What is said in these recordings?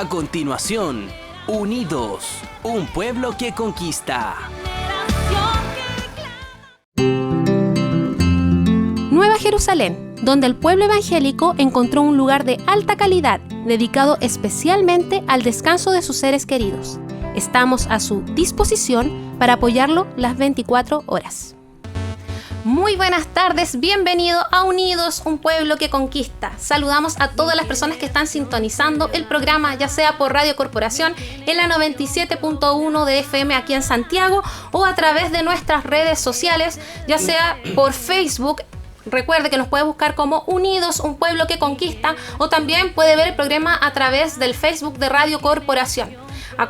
A continuación, Unidos, un pueblo que conquista. Nueva Jerusalén, donde el pueblo evangélico encontró un lugar de alta calidad, dedicado especialmente al descanso de sus seres queridos. Estamos a su disposición para apoyarlo las 24 horas. Muy buenas tardes, bienvenido a Unidos, un pueblo que conquista. Saludamos a todas las personas que están sintonizando el programa, ya sea por Radio Corporación en la 97.1 de FM aquí en Santiago o a través de nuestras redes sociales, ya sea por Facebook. Recuerde que nos puede buscar como Unidos, un pueblo que conquista, o también puede ver el programa a través del Facebook de Radio Corporación. A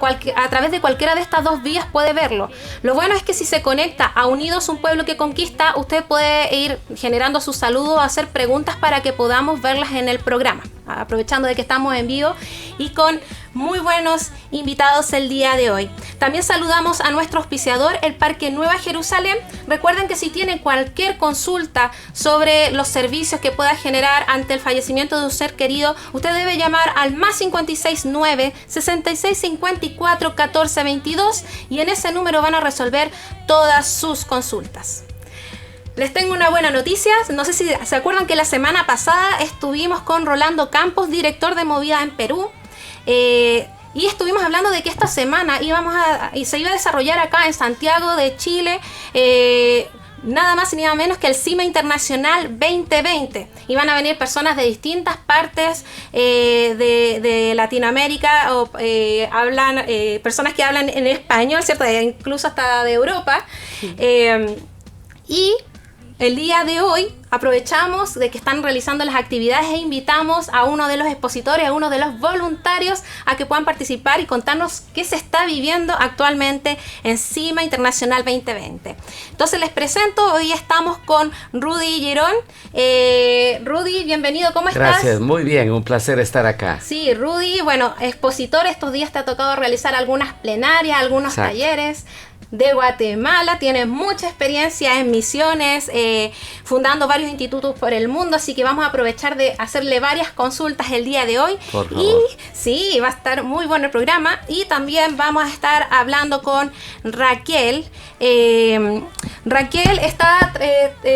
través de cualquiera de estas dos vías puede verlo. Lo bueno es que si se conecta a Unidos, un pueblo que conquista, usted puede ir generando su saludo o hacer preguntas para que podamos verlas en el programa. Aprovechando de que estamos en vivo y con muy buenos invitados el día de hoy. También saludamos a nuestro auspiciador, el Parque Nueva Jerusalén. Recuerden que si tienen cualquier consulta sobre los servicios que pueda generar ante el fallecimiento de un ser querido, usted debe llamar al más 569 6654 1422 y en ese número van a resolver todas sus consultas. Les tengo una buena noticia. No sé si se acuerdan que la semana pasada estuvimos con Rolando Campos, director de Movida en Perú. Y estuvimos hablando de que esta semana se iba a desarrollar acá en Santiago de Chile nada más y nada menos que el CIMA Internacional 2020. Iban a venir personas de distintas partes de Latinoamérica o personas que hablan en español, ¿cierto? Incluso hasta de Europa. Sí. Y el día de hoy aprovechamos de que están realizando las actividades e invitamos a uno de los expositores, a uno de los voluntarios a que puedan participar y contarnos qué se está viviendo actualmente en CIMA Internacional 2020. Entonces les presento, hoy estamos con Rudy Girón. Rudy, bienvenido, ¿cómo estás? Gracias, muy bien, un placer estar acá. Sí, Rudy, bueno, expositor, estos días te ha tocado realizar algunas plenarias, algunos talleres. De Guatemala, tiene mucha experiencia en misiones, fundando varios institutos por el mundo, así que vamos a aprovechar de hacerle varias consultas el día de hoy. Por favor. Y sí, va a estar muy bueno el programa. Y también vamos a estar hablando con Raquel. Raquel está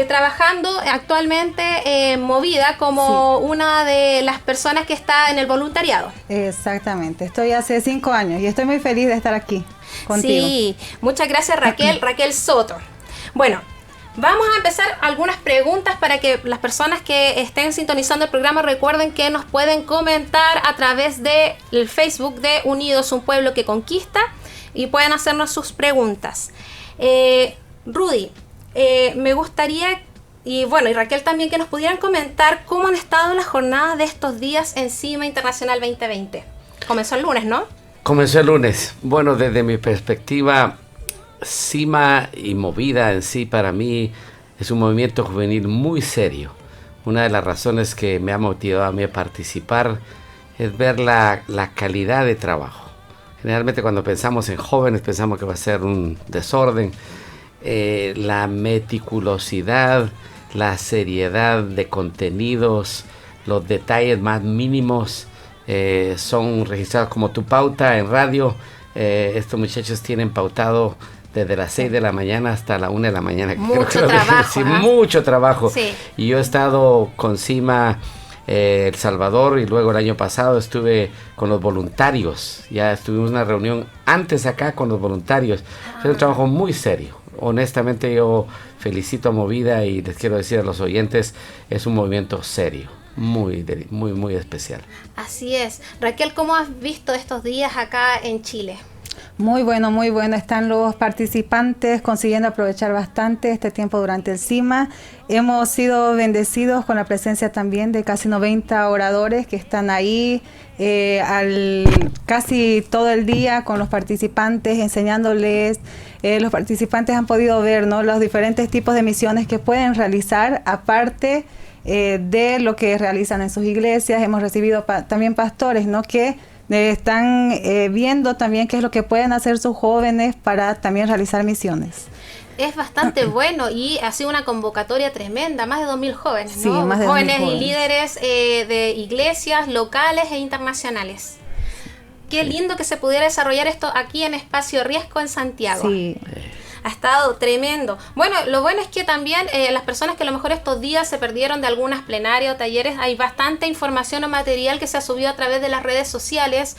trabajando actualmente en Movida como una de las personas que está en el voluntariado. Exactamente, estoy hace 5 años y estoy muy feliz de estar aquí contigo. Sí, muchas gracias Raquel Soto. Bueno, vamos a empezar algunas preguntas para que las personas que estén sintonizando el programa recuerden que nos pueden comentar a través del Facebook de Unidos, un pueblo que conquista, y pueden hacernos sus preguntas. Rudy, me gustaría, y Raquel también, que nos pudieran comentar cómo han estado las jornadas de estos días en CIMA Internacional 2020. Comenzó el lunes, ¿no? Comenzó el lunes. Bueno, desde mi perspectiva, CIMA y Movida en sí para mí es un movimiento juvenil muy serio. Una de las razones que me ha motivado a mí a participar es ver la calidad de trabajo. Generalmente cuando pensamos en jóvenes pensamos que va a ser un desorden. La meticulosidad, la seriedad de contenidos, los detalles más mínimos son registrados como tu pauta en radio. Estos muchachos tienen pautado desde las 6 de la mañana hasta la 1 de la mañana. Mucho trabajo. Sí, mucho trabajo. Sí. Y yo he estado con CIMA El Salvador y luego el año pasado estuve con los voluntarios. Ya estuvimos en una reunión antes acá con los voluntarios. Es un trabajo muy serio. Honestamente yo felicito a Movida y les quiero decir a los oyentes, es un movimiento serio. Muy especial. Así es. Raquel, ¿cómo has visto estos días acá en Chile? Muy bueno. Están los participantes consiguiendo aprovechar bastante este tiempo durante el CIMA. Hemos sido bendecidos con la presencia también de casi 90 oradores que están ahí casi todo el día con los participantes, enseñándoles. Los participantes han podido ver, ¿no?, los diferentes tipos de misiones que pueden realizar, aparte de lo que realizan en sus iglesias. Hemos recibido también pastores, ¿no?, que están viendo también qué es lo que pueden hacer sus jóvenes para también realizar misiones. Es bastante bueno y ha sido una convocatoria tremenda, más de 2.000 jóvenes, ¿no? Sí, más de 2.000 jóvenes jóvenes y líderes de iglesias locales e internacionales. Qué lindo que se pudiera desarrollar esto aquí en Espacio Riesgo en Santiago. Sí. Ha estado tremendo. Bueno, lo bueno es que también las personas que a lo mejor estos días se perdieron de algunas plenarias o talleres, hay bastante información o material que se ha subido a través de las redes sociales,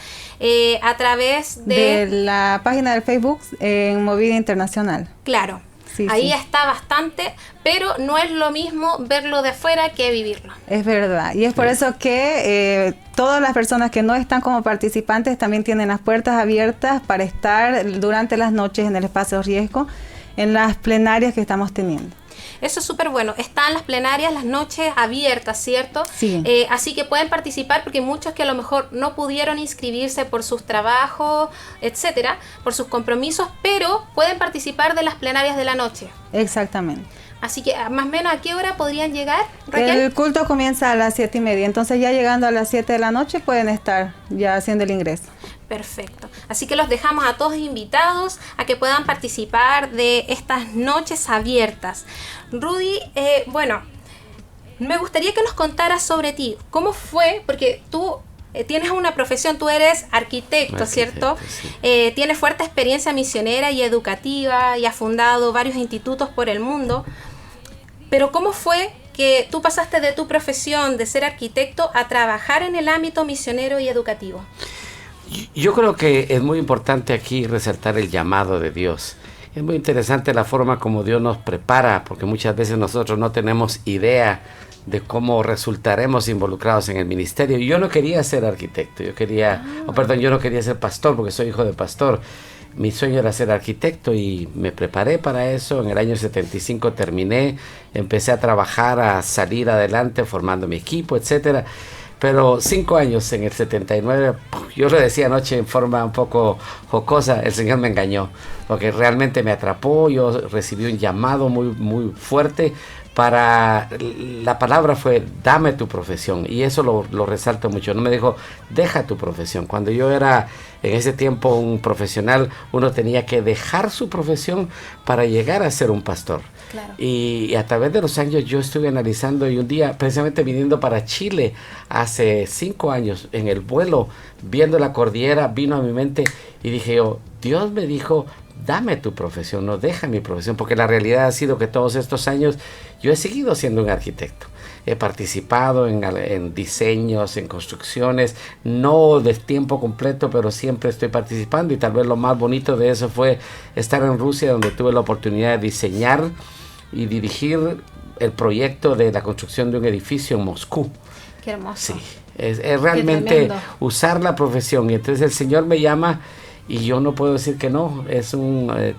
a través de la página del Facebook en Movida Internacional. Claro. Sí, ahí está bastante, pero no es lo mismo verlo de afuera que vivirlo. Es verdad, y es por eso que todas las personas que no están como participantes también tienen las puertas abiertas para estar durante las noches en el Espacio Riesgo, en las plenarias que estamos teniendo. Eso es súper bueno. Están las plenarias, las noches abiertas, ¿cierto? Sí. Así que pueden participar porque muchos que a lo mejor no pudieron inscribirse por sus trabajos, etcétera, por sus compromisos, pero pueden participar de las plenarias de la noche. Exactamente. Así que más o menos ¿a qué hora podrían llegar, Raquel? El culto comienza a las 7:30, entonces ya llegando a las 7 de la noche pueden estar ya haciendo el ingreso. Perfecto. Así que los dejamos a todos invitados a que puedan participar de estas noches abiertas. Rudy, bueno, me gustaría que nos contaras sobre ti. ¿Cómo fue? Porque tú tienes una profesión, tú eres arquitecto, ¿cierto? Sí. Tienes fuerte experiencia misionera y educativa y has fundado varios institutos por el mundo. Pero ¿cómo fue que tú pasaste de tu profesión de ser arquitecto a trabajar en el ámbito misionero y educativo? Yo creo que es muy importante aquí resaltar el llamado de Dios. Es muy interesante la forma como Dios nos prepara, porque muchas veces nosotros no tenemos idea de cómo resultaremos involucrados en el ministerio. Yo no quería ser arquitecto, yo no quería ser pastor, porque soy hijo de pastor. Mi sueño era ser arquitecto y me preparé para eso. En el año 75 terminé, empecé a trabajar, a salir adelante, formando mi equipo, etcétera. Pero 5 años en el 79, yo lo decía anoche en forma un poco jocosa, el Señor me engañó, porque realmente me atrapó. Yo recibí un llamado muy, muy fuerte la palabra fue, dame tu profesión, y eso lo resalto mucho. No me dijo, deja tu profesión. Cuando yo era en ese tiempo un profesional, uno tenía que dejar su profesión para llegar a ser un pastor. Claro. Y a través de los años yo estuve analizando, y un día precisamente viniendo para Chile hace 5 años, en el vuelo, viendo la cordillera, vino a mi mente y dije yo, Dios me dijo, dame tu profesión, no deja mi profesión, porque la realidad ha sido que todos estos años yo he seguido siendo un arquitecto. He participado en diseños, en construcciones, no de tiempo completo, pero siempre estoy participando, y tal vez lo más bonito de eso fue estar en Rusia, donde tuve la oportunidad de diseñar y dirigir el proyecto de la construcción de un edificio en Moscú. Qué hermoso. Sí, es realmente usar la profesión, y entonces el Señor me llama. Y yo no puedo decir que no,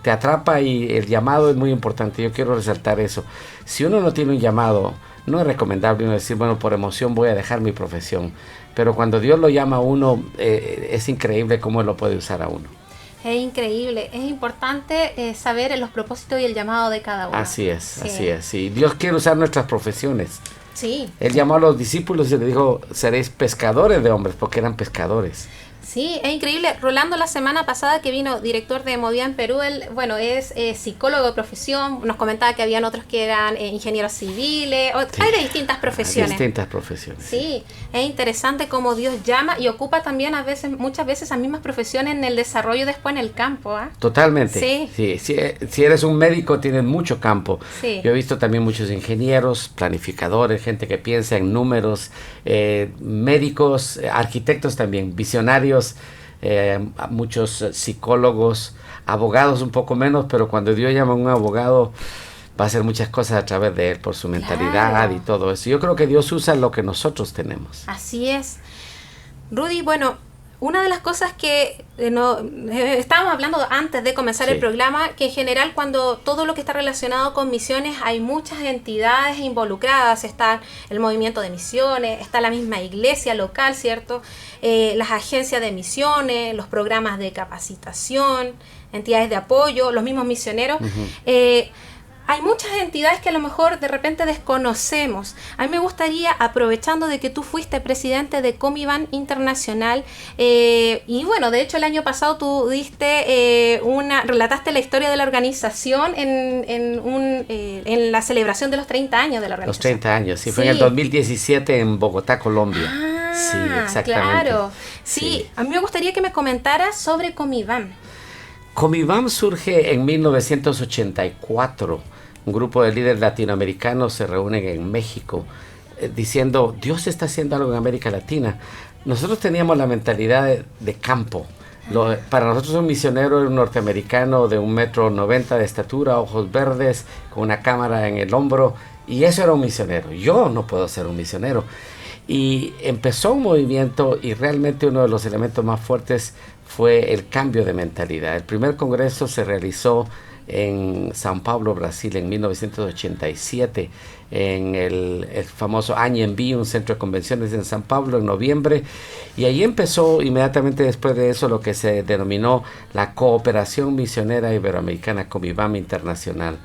te atrapa, y el llamado es muy importante. Yo quiero resaltar eso. Si uno no tiene un llamado, no es recomendable uno decir, bueno, por emoción voy a dejar mi profesión. Pero cuando Dios lo llama a uno, es increíble cómo Él lo puede usar a uno. Es increíble, es importante saber los propósitos y el llamado de cada uno. Así es, sí. Así es. Y Dios quiere usar nuestras profesiones. Sí. Él llamó a los discípulos y le dijo, seréis pescadores de hombres, porque eran pescadores. Sí, es increíble. Rolando la semana pasada que vino, director de Movida en Perú, él, bueno, es psicólogo de profesión, nos comentaba que habían otros que eran ingenieros civiles, Sí. Hay de distintas profesiones. Distintas profesiones. Sí, es interesante cómo Dios llama y ocupa también muchas veces las mismas profesiones en el desarrollo después en el campo. Totalmente. Sí. Si eres un médico, tienes mucho campo. Sí. Yo he visto también muchos ingenieros, planificadores, gente que piensa en números, médicos, arquitectos también, visionarios, muchos psicólogos, abogados un poco menos, pero cuando Dios llama a un abogado va a hacer muchas cosas a través de él por su mentalidad. Claro. Y todo eso. Yo creo que Dios usa lo que nosotros tenemos. Así es. Rudy, bueno, una de las cosas que estábamos hablando antes de comenzar Sí. el programa, que en general cuando todo lo que está relacionado con misiones hay muchas entidades involucradas. Está el movimiento de misiones, está la misma iglesia local, ¿cierto? Las agencias de misiones, los programas de capacitación, entidades de apoyo, los mismos misioneros. Hay muchas entidades que a lo mejor de repente desconocemos. A mí me gustaría, aprovechando de que tú fuiste presidente de Comiban Internacional, y bueno, de hecho el año pasado tú relataste la historia de la organización en la celebración de los 30 años de la organización. Los 30 años, sí, fue en el 2017 en Bogotá, Colombia. Sí, exactamente. Claro. Sí, a mí me gustaría que me comentaras sobre Comiván. Comiván surge en 1984. Un grupo de líderes latinoamericanos se reúnen en México diciendo, Dios está haciendo algo en América Latina. Nosotros teníamos la mentalidad de campo. Para nosotros un misionero era un norteamericano de 1,90 m de estatura, ojos verdes, con una cámara en el hombro, y eso era un misionero. Yo no puedo ser un misionero. Y empezó un movimiento, y realmente uno de los elementos más fuertes fue el cambio de mentalidad. El primer congreso se realizó en São Paulo, Brasil, en 1987, en el famoso Anhembi, un centro de convenciones en São Paulo, en noviembre, y ahí empezó inmediatamente después de eso lo que se denominó la Cooperación Misionera Iberoamericana, Comiván Internacional.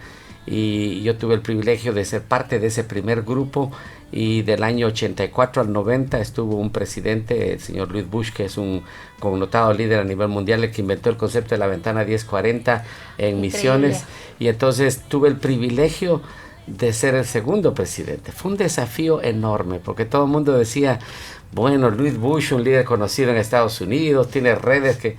Y yo tuve el privilegio de ser parte de ese primer grupo, y del año 84 al 90 estuvo un presidente, el señor Louis Bush, que es un connotado líder a nivel mundial, el que inventó el concepto de la ventana 1040 en Misiones, y entonces tuve el privilegio de ser el segundo presidente. Fue un desafío enorme, porque todo el mundo decía, bueno, Louis Bush, un líder conocido en Estados Unidos, tiene redes que...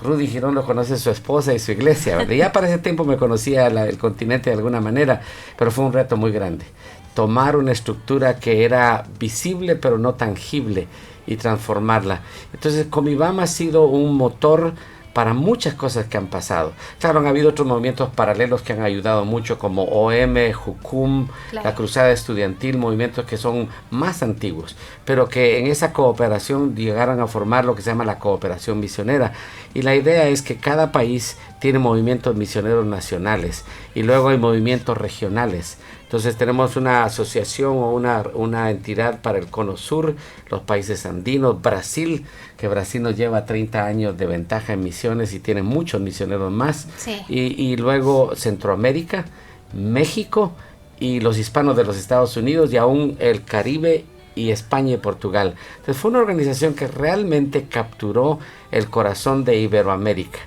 Rudy Girón lo conoce su esposa y su iglesia, ¿verdad? Ya para ese tiempo me conocía el continente de alguna manera, pero fue un reto muy grande. Tomar una estructura que era visible pero no tangible y transformarla. Entonces Comiván ha sido un motor para muchas cosas que han pasado. Claro, han habido otros movimientos paralelos que han ayudado mucho, como OM, Jucum, claro, la Cruzada Estudiantil, movimientos que son más antiguos, pero que en esa cooperación llegaron a formar lo que se llama la cooperación misionera. Y la idea es que cada país tiene movimientos misioneros nacionales y luego hay movimientos regionales. Entonces tenemos una asociación o una entidad para el Cono Sur, los países andinos, Brasil, que Brasil nos lleva 30 años de ventaja en misiones y tiene muchos misioneros más. Sí. Y luego Centroamérica, México y los hispanos de los Estados Unidos y aún el Caribe y España y Portugal. Entonces fue una organización que realmente capturó el corazón de Iberoamérica.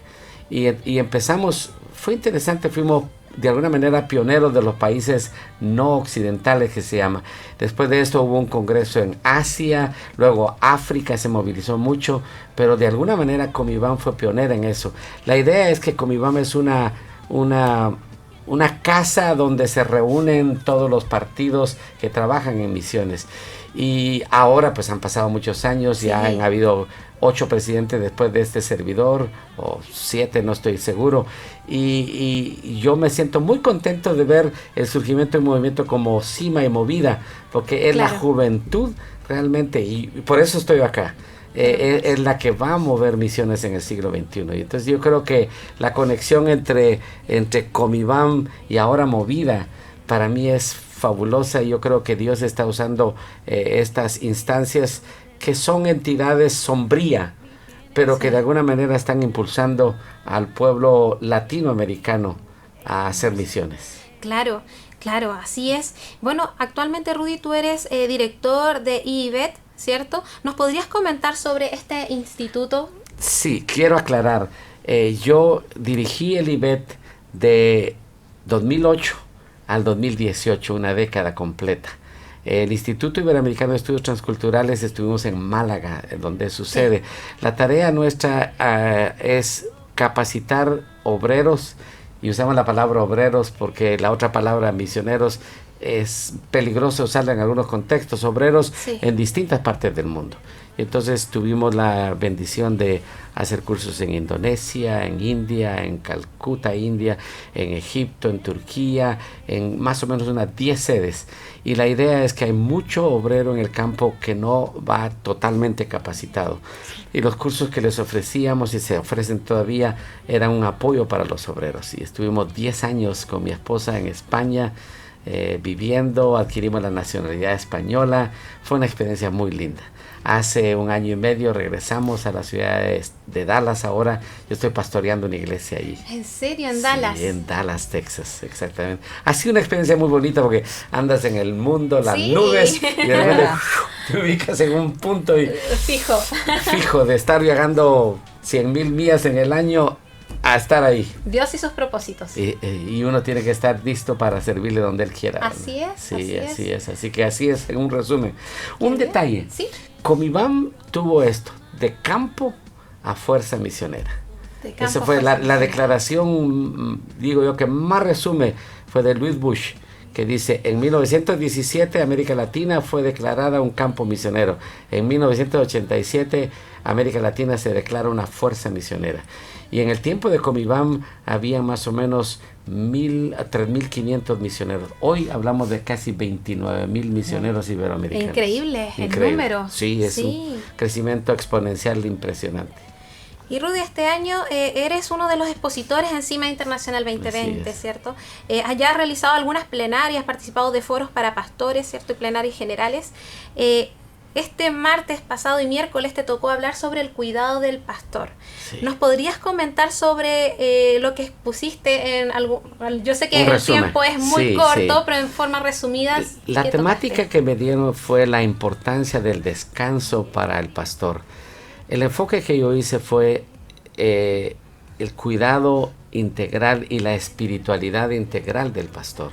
Y empezamos, fue interesante, fuimos de alguna manera pioneros de los países no occidentales, que se llama. Después de esto hubo un congreso en Asia, luego África se movilizó mucho, pero de alguna manera Comiván fue pionera en eso. La idea es que Comiván es una casa donde se reúnen todos los partidos que trabajan en misiones. Y ahora pues han pasado muchos años, sí, ya han habido 8 presidentes después de este servidor, o 7, no estoy seguro, y yo me siento muy contento de ver el surgimiento de un movimiento como Cima y Movida, porque es claro, la juventud realmente, y por eso estoy acá. Es la que va a mover misiones en el siglo XXI. Y entonces yo creo que la conexión entre Comiván y ahora Movida para mí es fabulosa, y yo creo que Dios está usando estas instancias que son entidades sombría, pero sí, que de alguna manera están impulsando al pueblo latinoamericano a hacer misiones. Claro, claro, así es. Bueno, actualmente, Rudy, tú eres director de IIBET, ¿cierto? ¿Nos podrías comentar sobre este instituto? Sí, quiero aclarar. Yo dirigí el IIBET de 2008 al 2018, una década completa. El Instituto Iberoamericano de Estudios Transculturales estuvimos en Málaga, donde sucede. Sí. La tarea nuestra es capacitar obreros, y usamos la palabra obreros porque la otra palabra misioneros es peligroso usarla en algunos contextos, obreros sí, en distintas partes del mundo. Entonces tuvimos la bendición de hacer cursos en Indonesia, en India, en Calcuta, India, en Egipto, en Turquía, en más o menos unas 10 sedes. Y la idea es que hay mucho obrero en el campo que no va totalmente capacitado. Y los cursos que les ofrecíamos y se ofrecen todavía eran un apoyo para los obreros. Y estuvimos 10 años con mi esposa en España, viviendo, adquirimos la nacionalidad española. Fue una experiencia muy linda. Hace 1 año y medio regresamos a la ciudad de Dallas. Ahora yo estoy pastoreando una iglesia allí. ¿En serio? ¿En Dallas? Sí, en Dallas, Texas, exactamente. Ha sido una experiencia muy bonita porque andas en el mundo, las sí, nubes, y de repente te ubicas en un punto y fijo de estar viajando 100,000 millas en el año a estar ahí. Dios y sus propósitos. Y uno tiene que estar listo para servirle donde Él quiera. Así es. Sí, así es. Así que así es, en un resumen. Un detalle. ¿Sí? Comibam tuvo esto, de campo a fuerza misionera. Esa fue la declaración, digo yo, que más resume, fue de Louis Bush, que dice, en 1917 América Latina fue declarada un campo misionero. En 1987 América Latina se declara una fuerza misionera. Y en el tiempo de Comibam había más o menos 3.500 misioneros. Hoy hablamos de casi 29.000 misioneros iberoamericanos. Increíble el número. Sí, es un crecimiento exponencial impresionante. Y Rudy, este año eres uno de los expositores en CIMA Internacional 2020, ¿cierto? Has realizado algunas plenarias, participado de foros para pastores, ¿cierto? Y plenarias generales. Este martes pasado y miércoles te tocó hablar sobre el cuidado del pastor. Sí. ¿Nos podrías comentar sobre lo que expusiste en algo? Yo sé que el tiempo es muy corto, pero en forma resumida. La temática que me dieron fue la importancia del descanso para el pastor. El enfoque que yo hice fue el cuidado integral y la espiritualidad integral del pastor.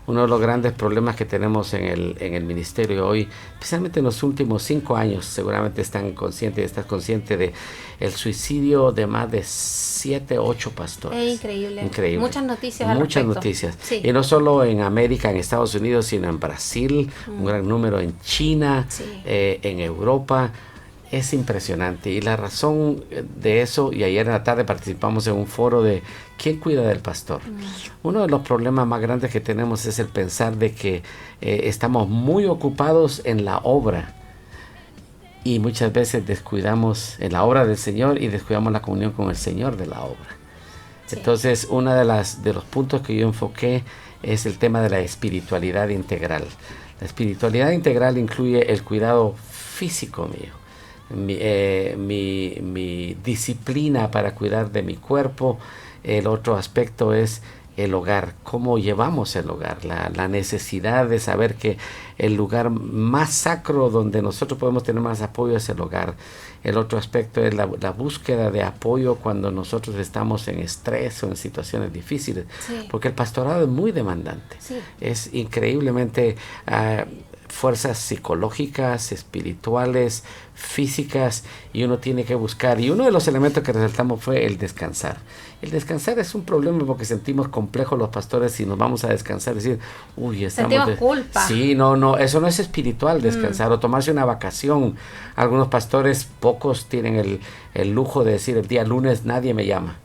Uno de los grandes problemas que tenemos en el ministerio hoy, especialmente en los últimos 5 años, seguramente estás consciente de el suicidio de más de 7, 8 pastores. Es increíble. Muchas noticias al respecto. Muchas noticias. Sí. Y no solo en América, en Estados Unidos, sino en Brasil, un gran número en China, en Europa. Es impresionante, y la razón de eso, y ayer en la tarde participamos en un foro de ¿quién cuida del pastor? Uno de los problemas más grandes que tenemos es el pensar de que estamos muy ocupados en la obra y muchas veces descuidamos en la obra del Señor y descuidamos la comunión con el Señor de la obra. Sí. Entonces, uno de los puntos que yo enfoqué es el tema de la espiritualidad integral. La espiritualidad integral incluye el cuidado físico mío, mi disciplina para cuidar de mi cuerpo. El otro aspecto es el hogar, cómo llevamos el hogar, la necesidad de saber que el lugar más sacro donde nosotros podemos tener más apoyo es el hogar. El otro aspecto es la búsqueda de apoyo cuando nosotros estamos en estrés o en situaciones difíciles, porque el pastorado es muy demandante, es increíblemente fuerzas psicológicas, espirituales, físicas, y uno tiene que buscar. Y uno de los elementos que resaltamos fue el descansar. El descansar es un problema porque sentimos complejos los pastores y nos vamos a descansar, decir, sentimos culpa. Sí, no, eso no es espiritual, descansar o tomarse una vacación. Algunos pastores, pocos tienen el lujo de decir, el día lunes nadie me llama.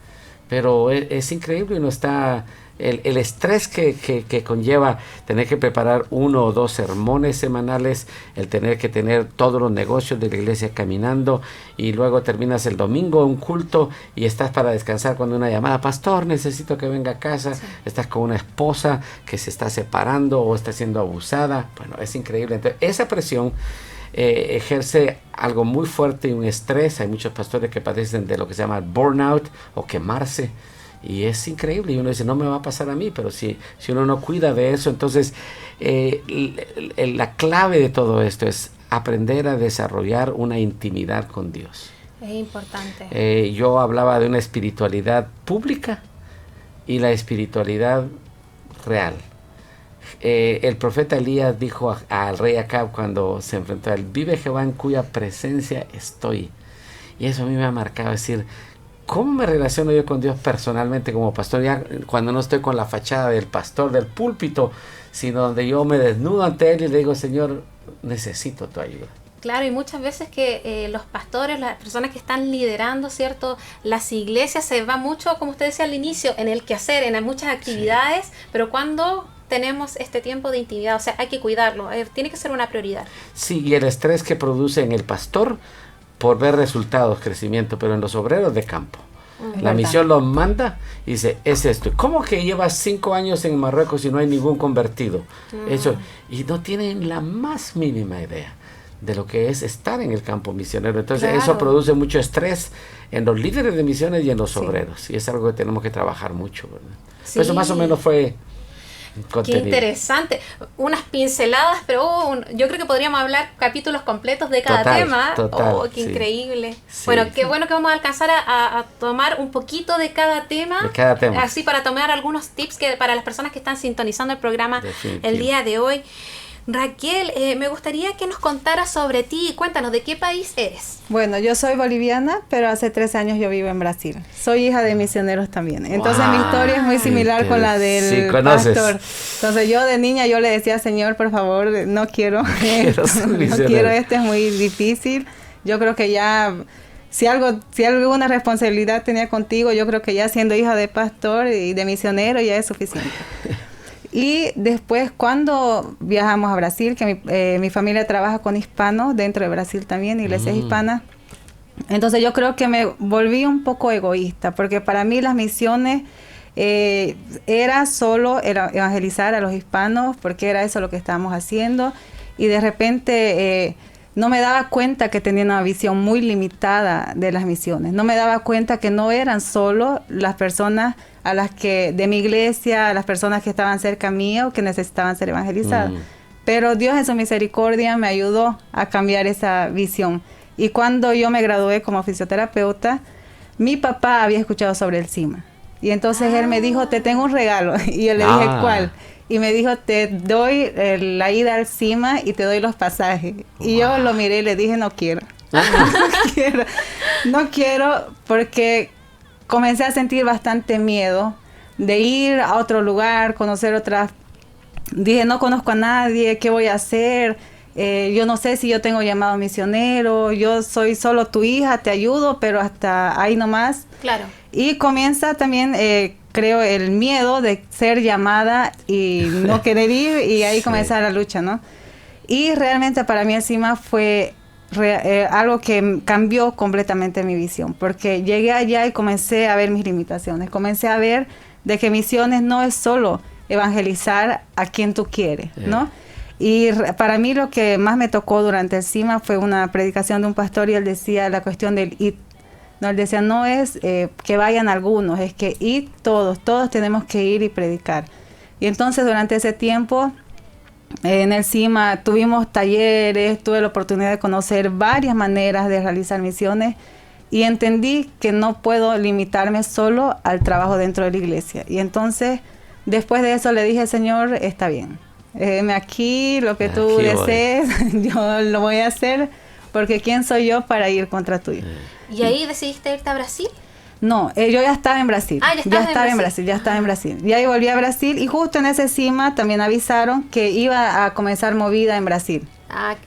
Pero es increíble, uno está... El estrés que conlleva tener que preparar 1 o 2 sermones semanales, el tener que tener todos los negocios de la iglesia caminando, y luego terminas el domingo un culto y estás para descansar cuando una llamada, pastor, necesito que venga a casa, estás con una esposa que se está separando o está siendo abusada. Bueno, es increíble. Entonces, esa presión ejerce algo muy fuerte y un estrés. Hay muchos pastores que padecen de lo que se llama burnout o quemarse. Y es increíble, y uno dice, no me va a pasar a mí, pero si uno no cuida de eso, entonces la clave de todo esto es aprender a desarrollar una intimidad con Dios. Es importante. Yo hablaba de una espiritualidad pública y la espiritualidad real. El profeta Elías dijo al rey Acab cuando se enfrentó a él, vive Jehová en cuya presencia estoy. Y eso a mí me ha marcado, decir, ¿cómo me relaciono yo con Dios personalmente como pastor? Ya cuando no estoy con la fachada del pastor del púlpito, sino donde yo me desnudo ante Él y le digo, Señor, necesito tu ayuda. Claro, y muchas veces que los pastores, las personas que están liderando, ¿cierto? Las iglesias se va mucho, como usted decía al inicio, en el quehacer, en muchas actividades, pero cuando tenemos este tiempo de intimidad, o sea, hay que cuidarlo, tiene que ser una prioridad. Sí, y el estrés que produce en el pastor por ver resultados, crecimiento, pero en los obreros de campo. La misión los manda y dice, es esto. ¿Cómo que llevas 5 años en Marruecos y no hay ningún convertido? Eso, y no tienen la más mínima idea de lo que es estar en el campo misionero. Entonces eso produce mucho estrés en los líderes de misiones y en los obreros. Y es algo que tenemos que trabajar mucho, ¿verdad? Sí. Eso más o menos fue... contenido. Qué interesante, unas pinceladas, pero yo creo que podríamos hablar capítulos completos de cada tema. Qué increíble. Sí. Bueno, qué bueno que vamos a alcanzar a tomar un poquito de cada tema, así para tomar algunos tips que para las personas que están sintonizando el programa el día de hoy. Raquel, me gustaría que nos contaras sobre ti. Cuéntanos, ¿de qué país eres? Bueno, yo soy boliviana, pero hace 13 años yo vivo en Brasil. Soy hija de misioneros también. Entonces mi historia es muy similar con la del pastor. Entonces yo de niña yo le decía, Señor, por favor, no quiero esto, no quiero esto, es muy difícil. Yo creo que ya, si alguna responsabilidad tenía contigo, yo creo que ya siendo hija de pastor y de misionero ya es suficiente. Y después cuando viajamos a Brasil, que mi familia trabaja con hispanos dentro de Brasil también, iglesias hispanas, entonces yo creo que me volví un poco egoísta, porque para mí las misiones era evangelizar a los hispanos, porque era eso lo que estábamos haciendo, y de repente no me daba cuenta que tenía una visión muy limitada de las misiones. No me daba cuenta que no eran solo las personas a las que de mi iglesia, a las personas que estaban cerca mío, que necesitaban ser evangelizadas. Pero Dios en su misericordia me ayudó a cambiar esa visión. Y cuando yo me gradué como fisioterapeuta, mi papá había escuchado sobre el CIMA. Y entonces él me dijo, te tengo un regalo. Y yo le dije, ¿cuál? Y me dijo, te doy la ida al CIMA y te doy los pasajes. Y yo lo miré y le dije, no quiero. No quiero porque comencé a sentir bastante miedo de ir a otro lugar, conocer otras. Dije, no conozco a nadie, ¿qué voy a hacer? Yo no sé si yo tengo llamado misionero, yo soy solo tu hija, te ayudo, pero hasta ahí nomás. Claro. Y comienza también, creo, el miedo de ser llamada y no querer ir, y ahí comienza la lucha, ¿no? Y realmente para mí el CIMA fue algo que cambió completamente mi visión, porque llegué allá y comencé a ver mis limitaciones, comencé a ver de que misiones no es solo evangelizar a quien tú quieres, ¿no? Y para mí lo que más me tocó durante el CIMA fue una predicación de un pastor, y él decía la cuestión del ir. No, él decía, no es que vayan algunos, es que ir todos tenemos que ir y predicar. Y entonces durante ese tiempo en el CIMA tuvimos talleres, tuve la oportunidad de conocer varias maneras de realizar misiones, y entendí que no puedo limitarme solo al trabajo dentro de la iglesia. Y entonces después de eso le dije, Señor, está bien, aquí lo que tú desees, yo lo voy a hacer, porque ¿quién soy yo para ir contra tu hijo? ¿Y ahí decidiste irte a Brasil? No, yo ya estaba en Brasil. Ya estaba en Brasil. Y ahí volví a Brasil, y justo en ese CIMA también avisaron que iba a comenzar Movida en Brasil.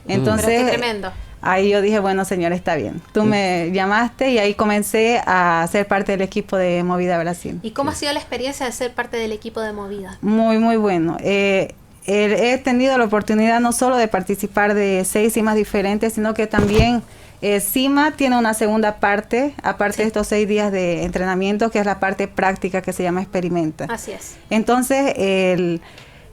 Entonces, pero qué tremendo. Ahí yo dije, bueno, Señor, está bien. Tú me llamaste, y ahí comencé a ser parte del equipo de Movida Brasil. ¿Y cómo ha sido la experiencia de ser parte del equipo de Movida? Muy, muy bueno. He tenido la oportunidad no solo de participar de 6 CIMAs diferentes, sino que también CIMA tiene una segunda parte, aparte de estos 6 días de entrenamiento, que es la parte práctica, que se llama Experimenta. Así es. Entonces, el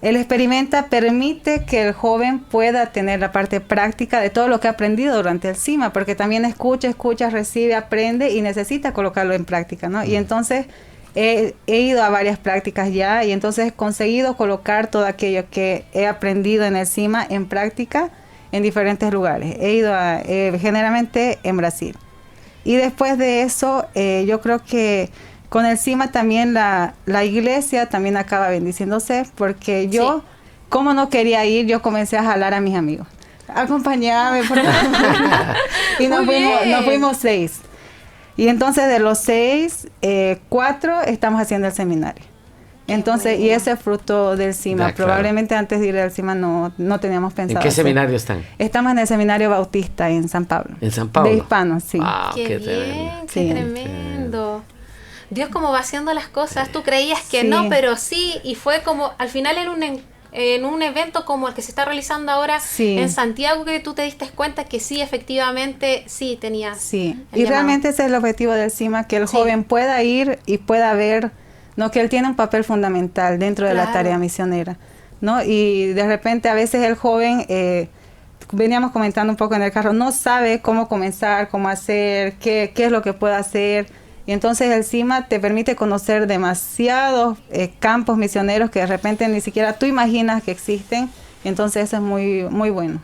Experimenta permite que el joven pueda tener la parte práctica de todo lo que ha aprendido durante el CIMA, porque también escucha, recibe, aprende y necesita colocarlo en práctica, ¿no? Y entonces he ido a varias prácticas ya, y entonces he conseguido colocar todo aquello que he aprendido en el CIMA en práctica en diferentes lugares. He ido generalmente en Brasil. Y después de eso, yo creo que con el CIMA también la iglesia también acaba bendiciéndose, porque yo, como no quería ir, yo comencé a jalar a mis amigos. Acompáñame, por favor. Y nos fuimos 6. Y entonces de los 6, 4 estamos haciendo el seminario. Entonces, y ese es fruto del CIMA. Probablemente antes de ir al CIMA no teníamos pensado. ¿En qué seminario están? Estamos en el seminario bautista en San Pablo. ¿En San Pablo? De hispanos, sí. Qué bien, qué tremendo. Dios cómo va haciendo las cosas. Tú creías que no, pero sí. Y fue como, al final en un evento como el que se está realizando ahora en Santiago, que tú te diste cuenta que sí, efectivamente, sí tenías. Sí, y realmente ese es el objetivo del CIMA, que el joven pueda ir y pueda ver, ¿no?, que él tiene un papel fundamental dentro de la tarea misionera, ¿no? Y de repente a veces el joven, veníamos comentando un poco en el carro, no sabe cómo comenzar, cómo hacer, qué es lo que puede hacer. Y entonces el CIMA te permite conocer demasiados campos misioneros que de repente ni siquiera tú imaginas que existen. Y entonces eso es muy, muy bueno.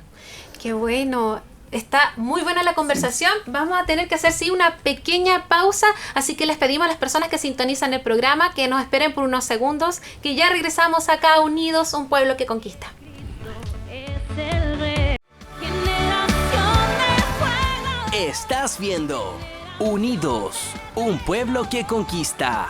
Qué bueno. Está muy buena la conversación. Vamos a tener que hacer una pequeña pausa, así que les pedimos a las personas que sintonizan el programa que nos esperen por unos segundos, que ya regresamos acá a Unidos, un pueblo que conquista. Estás viendo Unidos, un pueblo que conquista.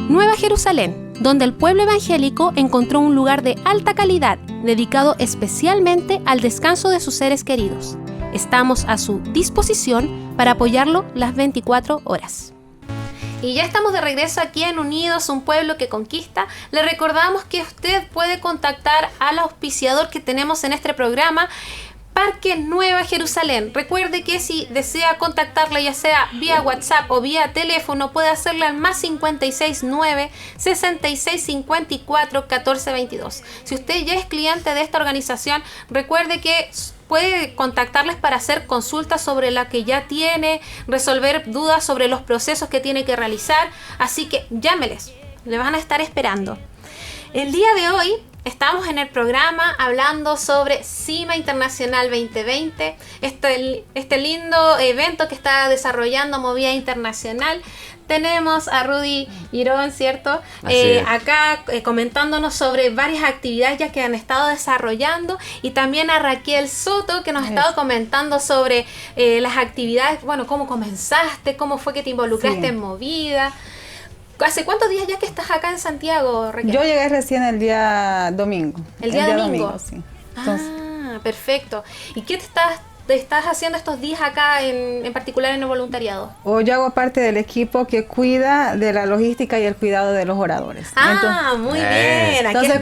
Nueva Jerusalén, donde el pueblo evangélico encontró un lugar de alta calidad, dedicado especialmente al descanso de sus seres queridos. Estamos a su disposición para apoyarlo las 24 horas. Y ya estamos de regreso aquí en Unidos, un pueblo que conquista. Le recordamos que usted puede contactar al auspiciador que tenemos en este programa, Parque Nueva Jerusalén. Recuerde que si desea contactarla, ya sea vía WhatsApp o vía teléfono, puede hacerle al más 569 6654 1422. Si usted ya es cliente de esta organización, recuerde que puede contactarles para hacer consultas sobre la que ya tiene, resolver dudas sobre los procesos que tiene que realizar. Así que llámeles, le van a estar esperando. El día de hoy estamos en el programa hablando sobre CIMA Internacional 2020, este lindo evento que está desarrollando Movida Internacional. Tenemos a Rudy Girón, ¿cierto? Acá comentándonos sobre varias actividades ya que han estado desarrollando, y también a Raquel Soto, que nos ha estado comentando sobre las actividades, bueno, cómo comenzaste, cómo fue que te involucraste en Movida. ¿Hace cuántos días ya que estás acá en Santiago, Raquel? Yo llegué recién el día domingo. ¿El día domingo? Sí. Entonces, perfecto. ¿Y qué te estás haciendo estos días acá, en particular en el voluntariado? Yo hago parte del equipo que cuida de la logística y el cuidado de los oradores. Muy bien. Entonces,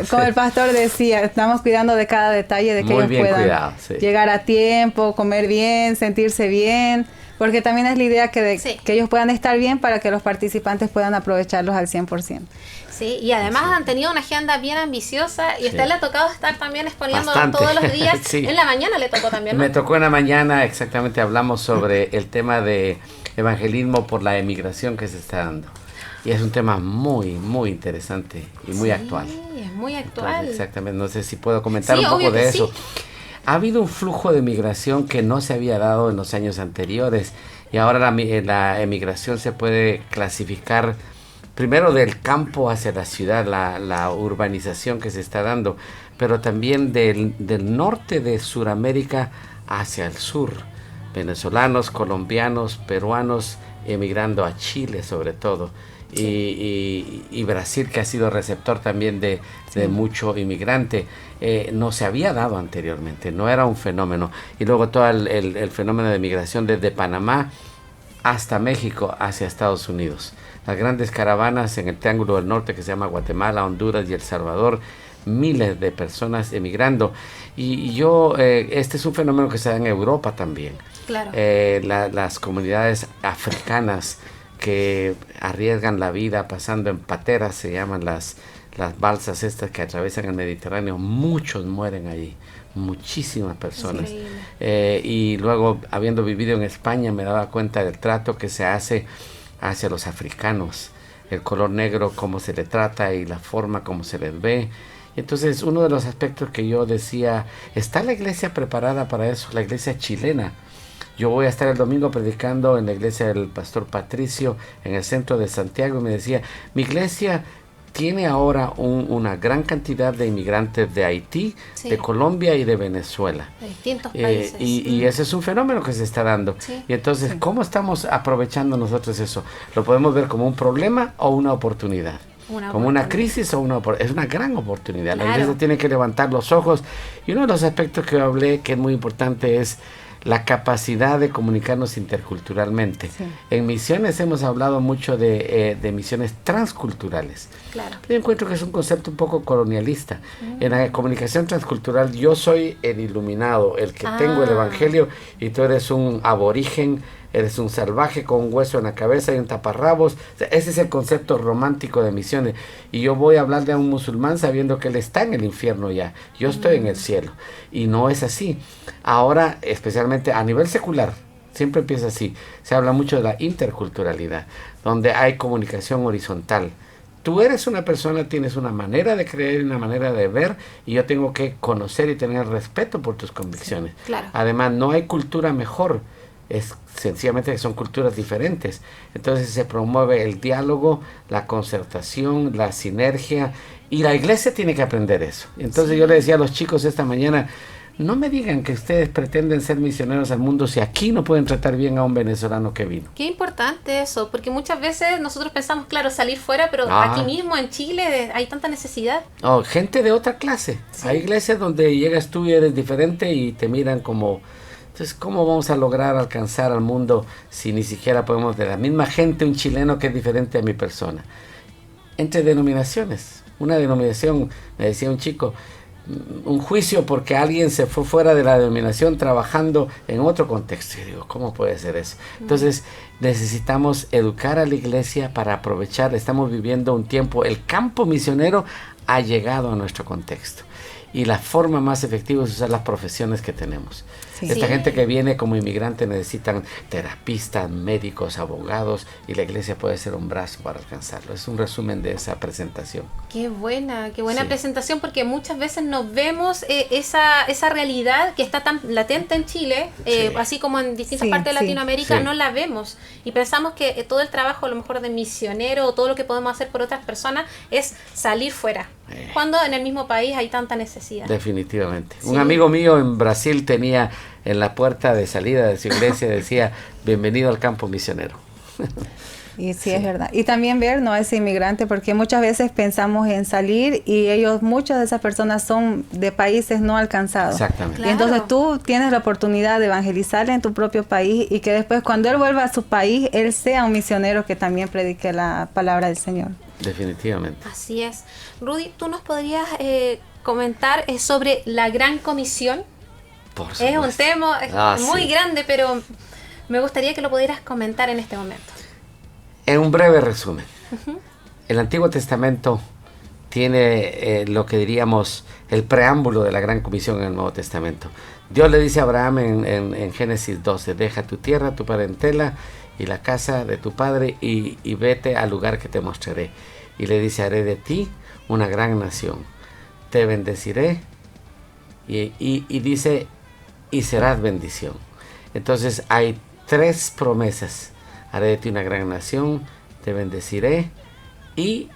como el pastor decía, estamos cuidando de cada detalle de que ellos puedan llegar a tiempo, comer bien, sentirse bien. Porque también es la idea que ellos puedan estar bien para que los participantes puedan aprovecharlos al 100%. Sí, y además han tenido una agenda bien ambiciosa, y a usted le ha tocado estar también exponiendo todos los días. En la mañana le tocó también, ¿no? Me tocó en la mañana, exactamente, hablamos sobre el tema de evangelismo por la emigración que se está dando. Y es un tema muy, muy interesante y muy actual. Sí, es muy actual. Entonces, exactamente, no sé si puedo comentar un poco de eso. Ha habido un flujo de migración que no se había dado en los años anteriores, y ahora la emigración se puede clasificar primero del campo hacia la ciudad, la urbanización que se está dando, pero también del norte de Sudamérica hacia el sur. Venezolanos, colombianos, peruanos emigrando a Chile sobre todo. Y Brasil, que ha sido receptor también de mucho inmigrante. No se había dado anteriormente, no era un fenómeno. Y luego todo el fenómeno de migración desde Panamá hasta México, hacia Estados Unidos. Las grandes caravanas en el Triángulo del Norte, que se llama Guatemala, Honduras y El Salvador, miles de personas emigrando. Y este es un fenómeno que se da en Europa también. Claro. Las comunidades africanas que arriesgan la vida pasando en pateras, se llaman las balsas estas que atraviesan el Mediterráneo. Muchos mueren allí, muchísimas personas. Y luego, habiendo vivido en España, me daba cuenta del trato que se hace hacia los africanos, el color negro, cómo se le trata y la forma como se les ve. Entonces, uno de los aspectos que yo decía, ¿está la iglesia preparada para eso? La iglesia chilena. Yo voy a estar el domingo predicando en la iglesia del pastor Patricio en el centro de Santiago, y me decía, mi iglesia tiene ahora una gran cantidad de inmigrantes de Haití, de Colombia y de Venezuela. De distintos países. Y ese es un fenómeno que se está dando. Y entonces, ¿cómo estamos aprovechando nosotros eso? ¿Lo podemos ver como un problema o una oportunidad? Como una crisis o es una gran oportunidad. La iglesia tiene que levantar los ojos. Y uno de los aspectos que hablé, que es muy importante, es la capacidad de comunicarnos interculturalmente. En misiones hemos hablado mucho de misiones transculturales. Yo encuentro que es un concepto un poco colonialista. En la comunicación transcultural, yo soy el iluminado, el que tengo el evangelio, y tú eres un aborigen, eres un salvaje con un hueso en la cabeza y un taparrabos. O sea, ese es el concepto romántico de misiones. Y yo voy a hablarle a un musulmán sabiendo que él está en el infierno ya. Yo estoy en el cielo. Y no es así. Ahora, especialmente a nivel secular, siempre empieza así. Se habla mucho de la interculturalidad, donde hay comunicación horizontal. Tú eres una persona, tienes una manera de creer, una manera de ver, y yo tengo que conocer y tener respeto por tus convicciones. Además, no hay cultura mejor. Es sencillamente que son culturas diferentes. Entonces se promueve el diálogo, la concertación, la sinergia Y la iglesia tiene que aprender eso. Entonces yo le decía a los chicos esta mañana, no me digan que ustedes pretenden ser misioneros al mundo si aquí no pueden tratar bien a un venezolano que vino. Qué importante eso, porque muchas veces nosotros pensamos, claro, salir fuera, pero Ah. aquí mismo en Chile hay tanta necesidad. Oh, gente de otra clase. Sí. Hay iglesias donde llegas tú y eres diferente y te miran como... Entonces, ¿cómo vamos a lograr alcanzar al mundo si ni siquiera podemos de la misma gente un chileno que es diferente a mi persona? Entre denominaciones. Una denominación, me decía un chico, un juicio porque alguien se fue fuera de la denominación trabajando en otro contexto. Y digo, ¿cómo puede ser eso? Entonces necesitamos educar a la iglesia para aprovechar. Estamos viviendo un tiempo, el campo misionero ha llegado a nuestro contexto. Y la forma más efectiva es usar las profesiones que tenemos. Sí. Esta Sí. gente que viene como inmigrante necesitan terapistas, médicos, abogados, y la iglesia puede ser un brazo para alcanzarlo. Es un resumen de esa presentación. Qué buena Sí. presentación, porque muchas veces nos vemos esa realidad que está tan latente en Chile, Sí. así como en distintas Sí, partes de sí. Latinoamérica, Sí. no la vemos. Y pensamos que todo el trabajo, a lo mejor de misionero, o todo lo que podemos hacer por otras personas, es salir fuera. Cuando en el mismo país hay tanta necesidad. Definitivamente. Sí. Un amigo mío en Brasil tenía en la puerta de salida de su iglesia, decía, bienvenido al campo misionero. Y sí, es verdad. Y también ver, no es inmigrante, porque muchas veces pensamos en salir y muchas de esas personas son de países no alcanzados. Exactamente. Claro. Y entonces tú tienes la oportunidad de evangelizarle en tu propio país y que después cuando él vuelva a su país, él sea un misionero que también predique la palabra del Señor. Definitivamente. Así es. Rudy, ¿tú nos podrías comentar sobre la Gran Comisión? Por Es un supuesto. tema muy Sí. grande, pero me gustaría que lo pudieras comentar en este momento. En un breve resumen, el Antiguo Testamento tiene lo que diríamos el preámbulo de la Gran Comisión en el Nuevo Testamento. Dios le dice a Abraham en Génesis 12, deja tu tierra, tu parentela y la casa de tu padre y vete al lugar que te mostraré. Y le dice, haré de ti una gran nación, te bendeciré y dice, y serás bendición. Entonces hay 3 promesas. Haré de ti una gran nación, te bendeciré y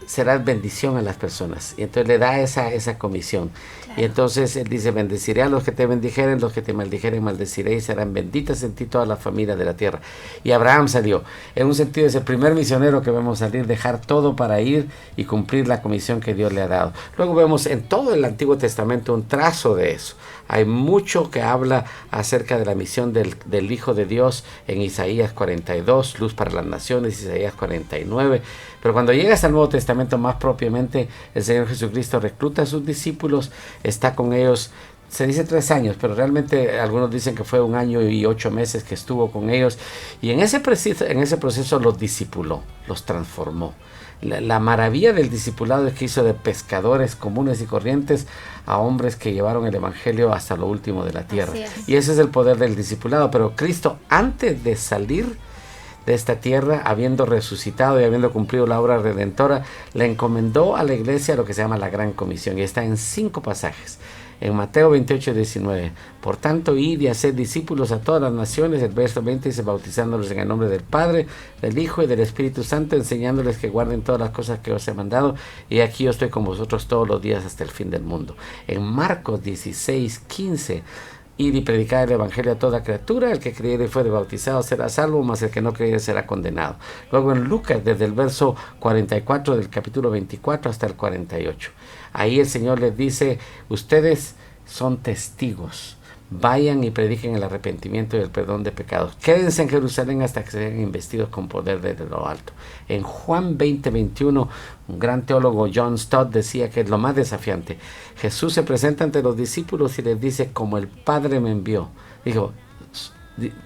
serás bendición a las personas. Y entonces le da esa comisión. Claro. Y entonces él dice, bendeciré a los que te bendijeren, los que te maldijeren, maldeciré y serán benditas en ti todas las familias de la tierra. Y Abraham salió. En un sentido es el primer misionero que vemos salir, dejar todo para ir y cumplir la comisión que Dios le ha dado. Luego vemos en todo el Antiguo Testamento un trazo de eso. Hay mucho que habla acerca de la misión del Hijo de Dios en Isaías 42, luz para las naciones, Isaías 49. Pero cuando llegas al Nuevo Testamento más propiamente, el Señor Jesucristo recluta a sus discípulos, está con ellos, se dice 3 años, pero realmente algunos dicen que fue 1 año y 8 meses que estuvo con ellos. Y en ese proceso los discipuló, los transformó. La maravilla del discipulado es que hizo de pescadores comunes y corrientes a hombres que llevaron el evangelio hasta lo último de la tierra. Así es. Y ese es el poder del discipulado. Pero Cristo, antes de salir de esta tierra, habiendo resucitado y habiendo cumplido la obra redentora, le encomendó a la iglesia lo que se llama la Gran Comisión. Y está en 5 pasajes. En Mateo 28, 19, por tanto, id y haced discípulos a todas las naciones. El verso 20 dice, bautizándolos en el nombre del Padre, del Hijo y del Espíritu Santo, enseñándoles que guarden todas las cosas que os he mandado. Y aquí yo estoy con vosotros todos los días hasta el fin del mundo. En Marcos 16, 15, id y predicad el evangelio a toda criatura. El que creyere y fuere bautizado será salvo, mas el que no creyere será condenado. Luego en Lucas, desde el verso 44 del capítulo 24 hasta el 48. Ahí el Señor les dice, ustedes son testigos. Vayan y prediquen el arrepentimiento y el perdón de pecados. Quédense en Jerusalén hasta que sean investidos con poder desde lo alto. En Juan 20, 21, un gran teólogo, John Stott, decía que es lo más desafiante. Jesús se presenta ante los discípulos y les dice, como el Padre me envió. Dijo,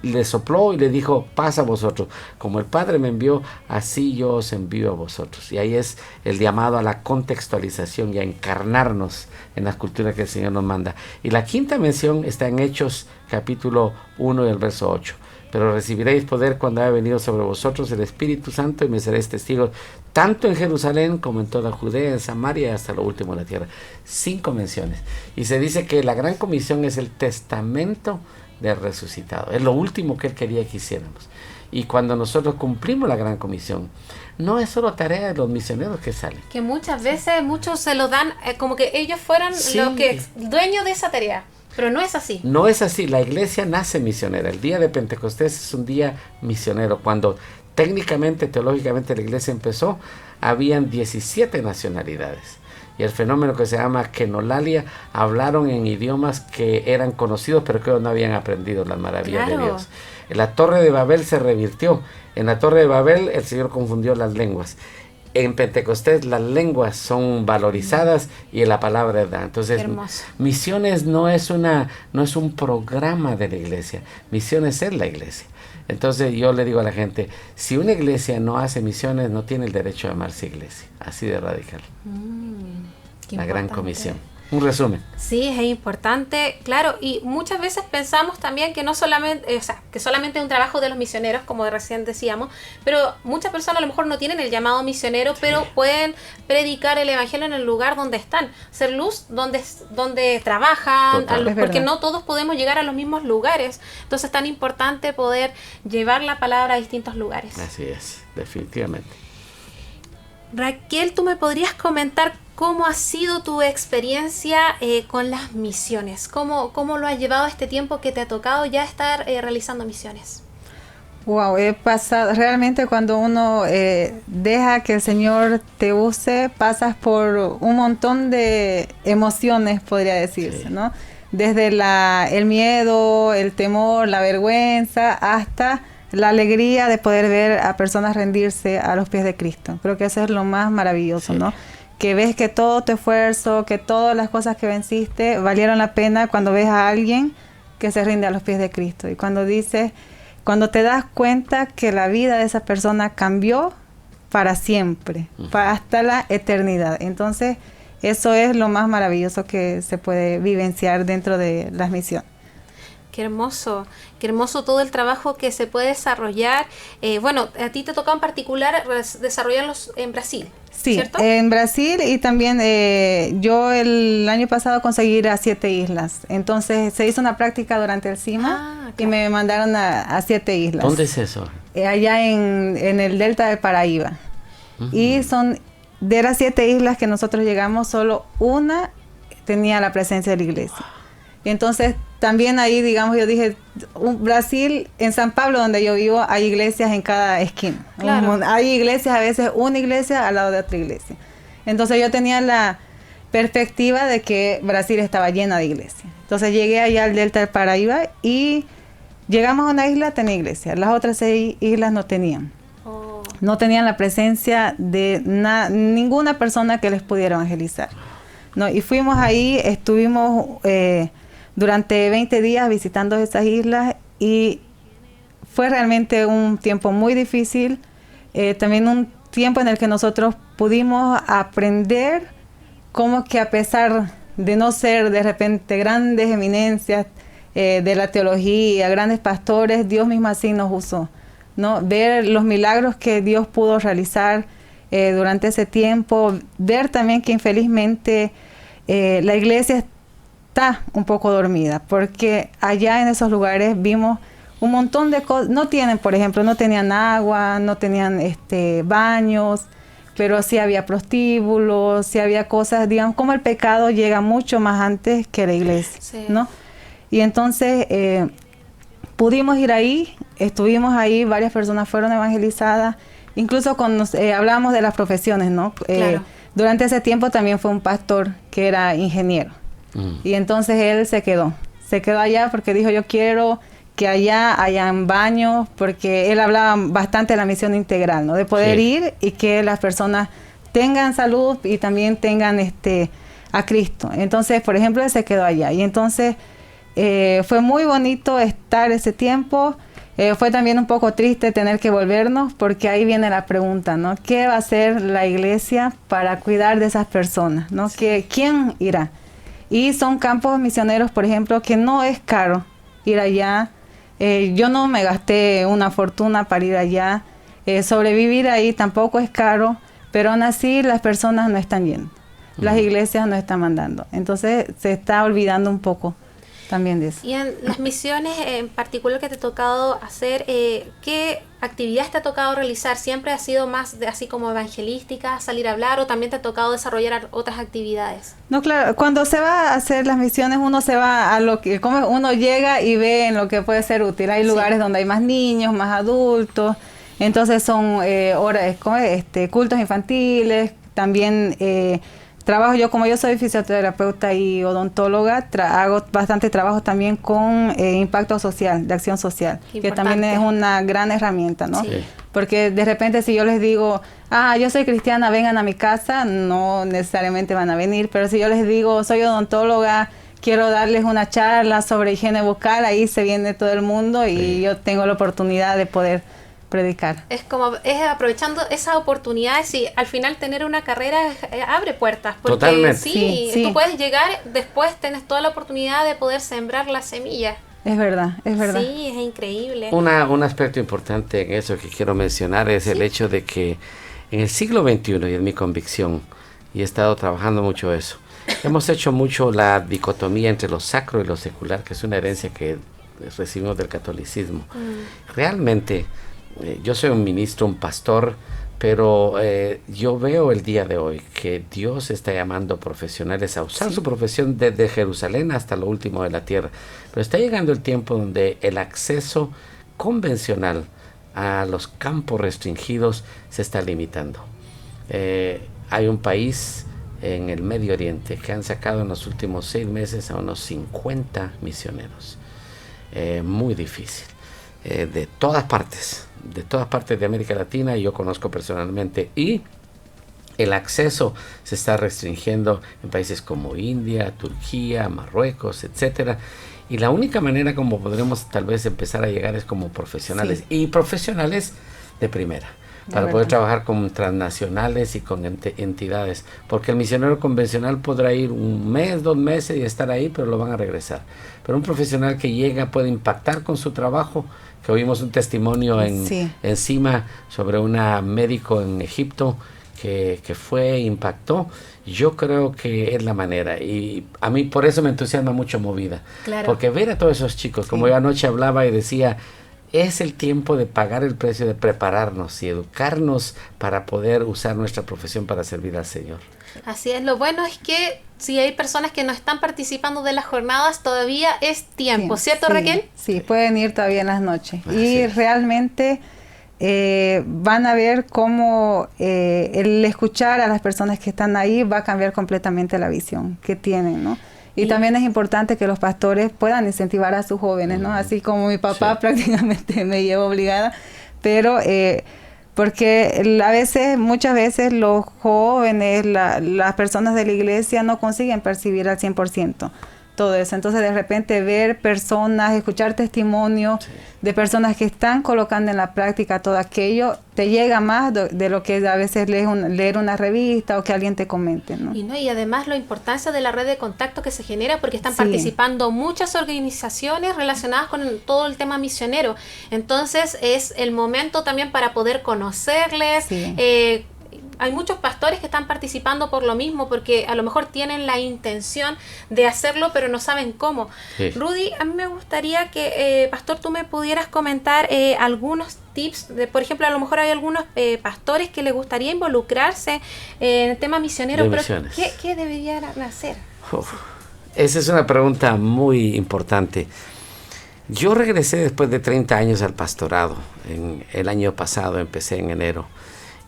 le sopló y le dijo, paz a vosotros. Como el Padre me envió, así yo os envío a vosotros. Y ahí es el llamado a la contextualización y a encarnarnos en la cultura que el Señor nos manda. Y la quinta mención está en Hechos capítulo 1 y el verso 8. Pero recibiréis poder cuando haya venido sobre vosotros el Espíritu Santo y me seréis testigos tanto en Jerusalén como en toda Judea, en Samaria y hasta lo último de la tierra. 5 menciones. Y se dice que la Gran Comisión es el testamento del resucitado. Es lo último que Él quería que hiciéramos. Y cuando nosotros cumplimos la gran comisión, no es solo tarea de los misioneros que salen. Que muchas veces muchos se lo dan como que ellos fueran los que dueños de esa tarea. Pero no es así. No es así. La iglesia nace misionera. El día de Pentecostés es un día misionero. Cuando técnicamente, teológicamente la iglesia empezó, habían 17 nacionalidades. Y el fenómeno que se llama kenolalia, hablaron en idiomas que eran conocidos, pero que ellos no habían aprendido las maravillas de Dios. En la Torre de Babel se revirtió. En la Torre de Babel el Señor confundió las lenguas. En Pentecostés las lenguas son valorizadas y la palabra es dada. Entonces, misiones no es un programa de la iglesia. Misiones es la iglesia. Entonces yo le digo a la gente, si una iglesia no hace misiones, no tiene el derecho a llamarse iglesia. Así de radical. La gran comisión. Un resumen. Sí, es importante, claro, y muchas veces pensamos también que no solamente, que solamente es un trabajo de los misioneros, como recién decíamos, pero muchas personas a lo mejor no tienen el llamado misionero, pero pueden predicar el evangelio en el lugar donde están, ser luz donde trabajan, porque no todos podemos llegar a los mismos lugares, entonces es tan importante poder llevar la palabra a distintos lugares. Así es, definitivamente. Raquel, ¿tú me podrías comentar cómo ha sido tu experiencia con las misiones? ¿Cómo lo has llevado este tiempo que te ha tocado ya estar realizando misiones? Wow, he pasado, realmente cuando uno deja que el Señor te use, pasas por un montón de emociones, podría decirse, ¿no? Desde el miedo, el temor, la vergüenza, hasta la alegría de poder ver a personas rendirse a los pies de Cristo. Creo que eso es lo más maravilloso, ¿no? Que ves que todo tu esfuerzo, que todas las cosas que venciste valieron la pena cuando ves a alguien que se rinde a los pies de Cristo. Y cuando te das cuenta que la vida de esa persona cambió para siempre, hasta la eternidad. Entonces, eso es lo más maravilloso que se puede vivenciar dentro de las misiones. Qué hermoso todo el trabajo que se puede desarrollar. Bueno, a ti te tocó en particular desarrollarlos en Brasil, sí, ¿cierto? En Brasil, y también yo el año pasado conseguí ir a 7 islas. Entonces se hizo una práctica durante el CIMA y me mandaron a 7 islas. ¿Dónde es eso? Allá en el delta de Paraíba. Y son de las 7 islas que nosotros llegamos, solo una tenía la presencia de la iglesia. Y entonces también ahí, digamos, yo dije, Brasil, en San Pablo, donde yo vivo, hay iglesias en cada esquina. Claro. Hay iglesias, a veces una iglesia al lado de otra iglesia. Entonces yo tenía la perspectiva de que Brasil estaba llena de iglesias. Entonces llegué allá al delta del Paraíba y llegamos a una isla, tenía iglesia. Las otras 6 islas no tenían. No tenían la presencia de ninguna persona que les pudiera evangelizar. No, y fuimos ahí, estuvimos durante 20 días visitando esas islas y fue realmente un tiempo muy difícil, también un tiempo en el que nosotros pudimos aprender cómo que a pesar de no ser de repente grandes eminencias de la teología, grandes pastores, Dios mismo así nos usó, ¿no? Ver los milagros que Dios pudo realizar durante ese tiempo, ver también que infelizmente la iglesia está un poco dormida, porque allá en esos lugares vimos un montón de cosas. No tenían agua, no tenían baños, pero sí había prostíbulos, sí había cosas, digamos, como el pecado llega mucho más antes que la iglesia, ¿no? Y entonces pudimos ir ahí, estuvimos ahí, varias personas fueron evangelizadas, incluso cuando hablamos de las profesiones, ¿no? Claro. Durante ese tiempo también fue un pastor que era ingeniero. Y entonces él se quedó allá porque dijo, yo quiero que allá hayan baños, porque él hablaba bastante de la misión integral, ¿no? De poder ir y que las personas tengan salud y también tengan a Cristo. Entonces, por ejemplo, él se quedó allá. Y entonces fue muy bonito estar ese tiempo. Fue también un poco triste tener que volvernos, porque ahí viene la pregunta, ¿no? ¿Qué va a hacer la iglesia para cuidar de esas personas, ¿no? ¿Quién irá? Y son campos misioneros, por ejemplo, que no es caro ir allá. Yo no me gasté una fortuna para ir allá. Sobrevivir ahí tampoco es caro, pero aún así las personas no están yendo. Las iglesias no están mandando. Entonces se está olvidando un poco también de eso. Y en las misiones en particular que te ha tocado hacer, ¿qué actividades te ha tocado realizar? ¿Siempre ha sido más así como evangelística, salir a hablar, o también te ha tocado desarrollar otras actividades? No, claro, cuando se va a hacer las misiones uno se va a lo que, como uno llega y ve en lo que puede ser útil. Hay lugares donde hay más niños, más adultos, entonces son cultos infantiles, también trabajo yo, como yo soy fisioterapeuta y odontóloga, hago bastante trabajo también con impacto social, de acción social, que también es una gran herramienta, ¿no? Sí. Porque de repente si yo les digo, yo soy cristiana, vengan a mi casa, no necesariamente van a venir, pero si yo les digo, soy odontóloga, quiero darles una charla sobre higiene bucal, ahí se viene todo el mundo y yo tengo la oportunidad de poder predicar. Es aprovechando esas oportunidades, y al final tener una carrera abre puertas, porque Totalmente. sí, Sí. tú puedes llegar, después tienes toda la oportunidad de poder sembrar la semilla. Es verdad, es verdad. Sí, es increíble. Un aspecto importante en eso que quiero mencionar es el hecho de que en el siglo XXI, y es mi convicción, y he estado trabajando mucho eso, hemos hecho mucho la dicotomía entre lo sacro y lo secular, que es una herencia que recibimos del catolicismo. Realmente, yo soy un ministro, un pastor, pero yo veo el día de hoy que Dios está llamando profesionales a usar su profesión desde Jerusalén hasta lo último de la tierra. Pero está llegando el tiempo donde el acceso convencional a los campos restringidos se está limitando. Hay un país en el Medio Oriente que han sacado en los últimos 6 meses a unos 50 misioneros. Muy difícil. De todas partes de América Latina, y yo conozco personalmente, y el acceso se está restringiendo en países como India, Turquía, Marruecos, etcétera, y la única manera como podremos tal vez empezar a llegar es como profesionales, y profesionales de primera, para poder trabajar con transnacionales y con entidades, porque el misionero convencional podrá ir 1 mes, 2 meses y estar ahí, pero lo van a regresar. Pero un profesional que llega puede impactar con su trabajo, que oímos un testimonio encima sobre una médico en Egipto que impactó. Yo creo que es la manera, y a mí por eso me entusiasma mucho Movida, porque ver a todos esos chicos, como yo anoche hablaba y decía, es el tiempo de pagar el precio de prepararnos y educarnos para poder usar nuestra profesión para servir al Señor. Así es, lo bueno es que si hay personas que no están participando de las jornadas, todavía es tiempo, ¿cierto, Raquel? Sí, pueden ir todavía en las noches. Y es. realmente van a ver cómo el escuchar a las personas que están ahí va a cambiar completamente la visión que tienen, ¿no? Y también es importante que los pastores puedan incentivar a sus jóvenes, ¿no? Así como mi papá prácticamente me llevó obligada, pero porque muchas veces los jóvenes, las personas de la iglesia no consiguen percibir al 100% todo eso. Entonces de repente ver personas, escuchar testimonios de personas que están colocando en la práctica todo aquello, te llega más de lo que a veces leer una revista o que alguien te comente, ¿no? Y además la importancia de la red de contacto que se genera, porque están participando muchas organizaciones relacionadas con todo el tema misionero. Entonces es el momento también para poder conocerles. Hay muchos pastores que están participando por lo mismo, porque a lo mejor tienen la intención de hacerlo, pero no saben cómo. Rudy, a mí me gustaría que, pastor, tú me pudieras comentar algunos tips. Por ejemplo, a lo mejor hay algunos pastores que les gustaría involucrarse en el tema misionero, pero ¿qué deberían hacer? Esa es una pregunta muy importante. Yo regresé después de 30 años al pastorado. El año pasado empecé en enero.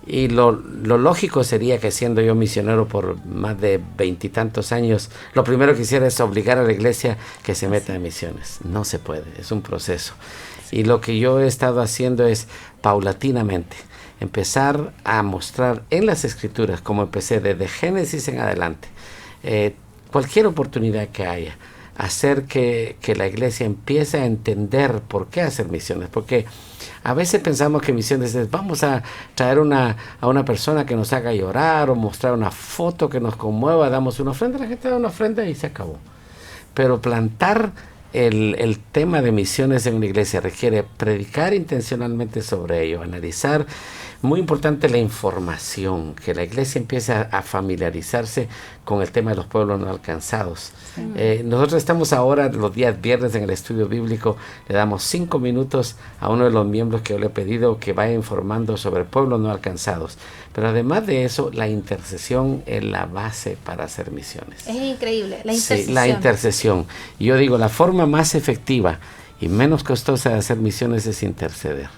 Y lo lógico sería que, siendo yo misionero por más de 20 y tantos años, lo primero que hiciera es obligar a la iglesia que se meta en misiones. No se puede, es un proceso. Y lo que yo he estado haciendo es paulatinamente empezar a mostrar en las escrituras, como empecé desde Génesis en adelante, cualquier oportunidad que haya, hacer que la iglesia empiece a entender por qué hacer misiones, porque a veces pensamos que misiones es vamos a traer a una persona que nos haga llorar o mostrar una foto que nos conmueva, damos una ofrenda, la gente da una ofrenda y se acabó. Pero plantar el tema de misiones en una iglesia requiere predicar intencionalmente sobre ello, analizar Muy importante la información, que la iglesia empiece a familiarizarse con el tema de los pueblos no alcanzados. Nosotros estamos ahora los días viernes en el estudio bíblico, le damos 5 minutos a uno de los miembros que yo le he pedido que vaya informando sobre pueblos no alcanzados. Pero además de eso, la intercesión es la base para hacer misiones. Es increíble, la intercesión. Sí, la intercesión. Y yo digo, la forma más efectiva y menos costosa de hacer misiones es interceder.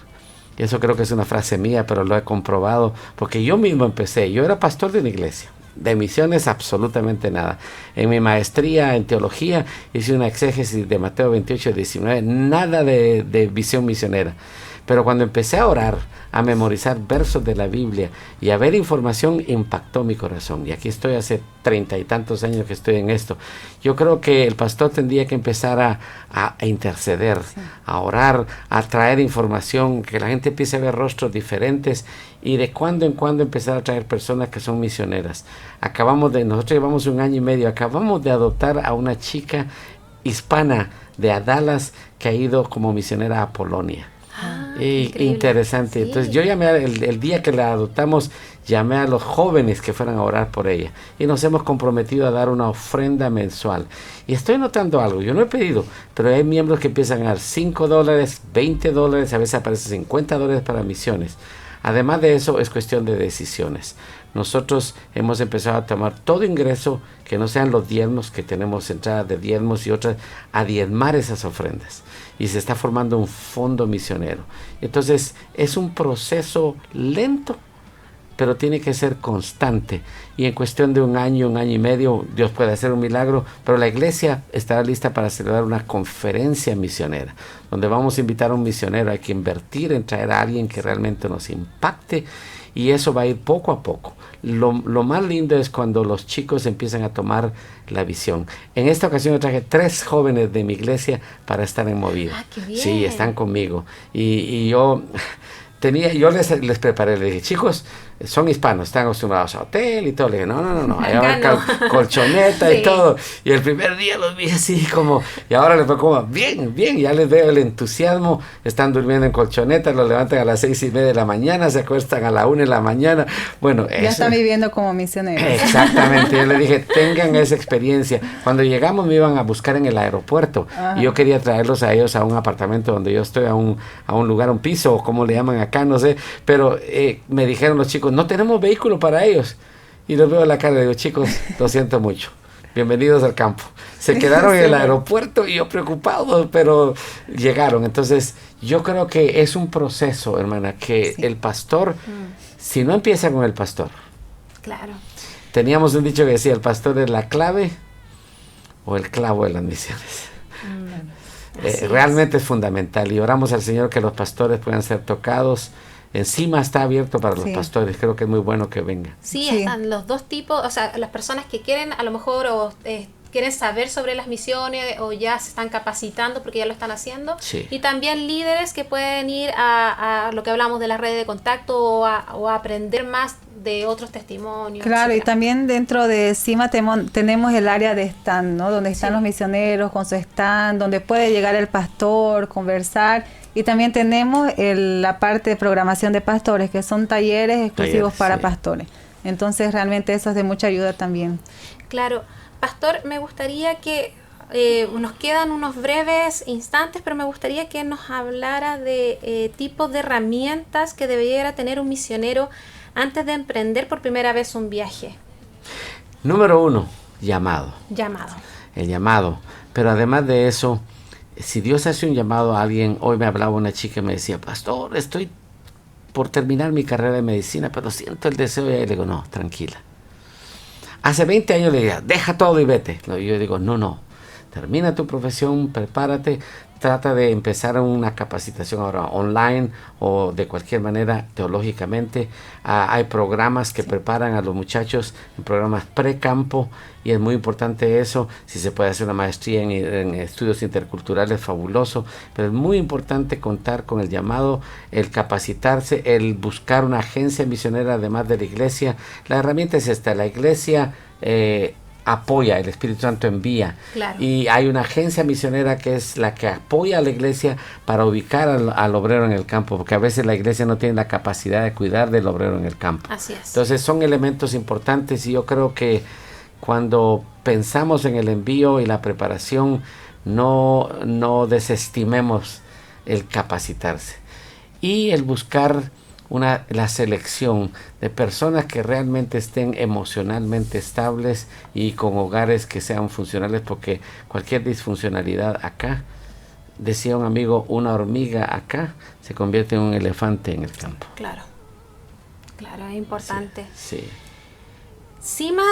Y eso creo que es una frase mía, pero lo he comprobado porque yo mismo empecé. Yo era pastor de una iglesia. De misiones absolutamente nada. En mi maestría en teología hice una exégesis de Mateo 28-19, nada de visión misionera. Pero cuando empecé a orar, a memorizar versos de la Biblia y a ver información, impactó mi corazón. Y aquí estoy hace 30 y tantos años que estoy en esto. Yo creo que el pastor tendría que empezar a interceder, sí, a orar, a traer información, que la gente empiece a ver rostros diferentes y de cuando en cuando empezar a traer personas que son misioneras. Nosotros llevamos 1 año y medio, acabamos de adoptar a una chica hispana de Dallas que ha ido como misionera a Polonia. Interesante. Sí. Entonces yo llamé el día que la adoptamos, llamé a los jóvenes que fueran a orar por ella y nos hemos comprometido a dar una ofrenda mensual. Y estoy notando algo, yo no he pedido, pero hay miembros que empiezan a dar $5, $20, a veces aparece $50 para misiones. Además de eso, es cuestión de decisiones. Nosotros hemos empezado a tomar todo ingreso que no sean los diezmos, que tenemos entradas de diezmos y otras, a diezmar esas ofrendas. Y se está formando un fondo misionero. Entonces, es un proceso lento, pero tiene que ser constante. Y en cuestión de 1 año, 1 año y medio, Dios puede hacer un milagro, pero la iglesia estará lista para celebrar una conferencia misionera, donde vamos a invitar a un misionero. Hay que invertir en traer a alguien que realmente nos impacte, y eso va a ir poco a poco. Lo más lindo es cuando los chicos empiezan a tomar la visión. En esta ocasión yo traje 3 jóvenes de mi iglesia para estar en Movida. ¡Qué bien! Sí, están conmigo. Y yo les preparé, les dije, chicos, son hispanos, están acostumbrados a hotel y todo. Le dije, no, ahí va colchoneta sí, y todo. Y el primer día los vi así como, y ahora les veo como, bien, ya les veo el entusiasmo. Están durmiendo en colchoneta, los levantan a las 6:30 de la mañana, se acuestan a la 1 de la mañana. Bueno, ya están viviendo como misioneros. Exactamente, yo les dije, tengan esa experiencia. Cuando llegamos me iban a buscar en el aeropuerto. Ajá. Y yo quería traerlos a ellos a un apartamento donde yo estoy, a un lugar, un piso, o como le llaman acá, no sé. Pero me dijeron los chicos, no tenemos vehículo para ellos. Y los veo en la cara y digo, chicos, lo siento mucho, bienvenidos al campo. Se quedaron en el aeropuerto y yo preocupado, pero llegaron. Entonces yo creo que es un proceso, hermana, que sí, el pastor, si no empieza con el pastor. Claro. Teníamos un dicho que decía, el pastor es la clave o el clavo de las misiones. Realmente es fundamental, y oramos al Señor que los pastores puedan ser tocados. Encima está abierto para los pastores, creo que es muy bueno que vengan. Sí, están los dos tipos, o sea, las personas que quieren a lo mejor quieren saber sobre las misiones o ya se están capacitando porque ya lo están haciendo. Sí. Y también líderes que pueden ir a lo que hablamos de las redes de contacto o a aprender más de otros testimonios. Claro, etcétera. Y también dentro de CIMA tenemos el área de stand, ¿no? Donde están los misioneros con su stand, donde puede llegar el pastor, conversar. Y también tenemos la parte de programación de pastores, que son talleres exclusivos para pastores. Entonces realmente eso es de mucha ayuda también. Claro. Pastor, me gustaría que nos quedan unos breves instantes, pero me gustaría que nos hablara de tipos de herramientas que debiera tener un misionero antes de emprender por primera vez un viaje. Número 1, llamado. El llamado. Pero además de eso, si Dios hace un llamado a alguien, hoy me hablaba una chica y me decía, pastor, estoy por terminar mi carrera de medicina, pero siento el deseo, y le digo, no, tranquila. Hace 20 años le decía, deja todo y vete. Yo digo, no, termina tu profesión, prepárate, trata de empezar una capacitación ahora online o de cualquier manera teológicamente. Hay programas que preparan a los muchachos, en programas pre-campo, y es muy importante eso. Si se puede hacer una maestría en estudios interculturales, fabuloso, pero es muy importante contar con el llamado, el capacitarse, el buscar una agencia misionera además de la iglesia. La herramienta es esta, la iglesia apoya, el Espíritu Santo envía. Claro. Y hay una agencia misionera que es la que apoya a la iglesia para ubicar al obrero en el campo, porque a veces la iglesia no tiene la capacidad de cuidar del obrero en el campo. Así es. Entonces son elementos importantes, y yo creo que cuando pensamos en el envío y la preparación, no desestimemos el capacitarse y el buscar la selección de personas que realmente estén emocionalmente estables y con hogares que sean funcionales, porque cualquier disfuncionalidad acá, decía un amigo, una hormiga acá se convierte en un elefante en el campo. Claro, es importante. Sí. CIMA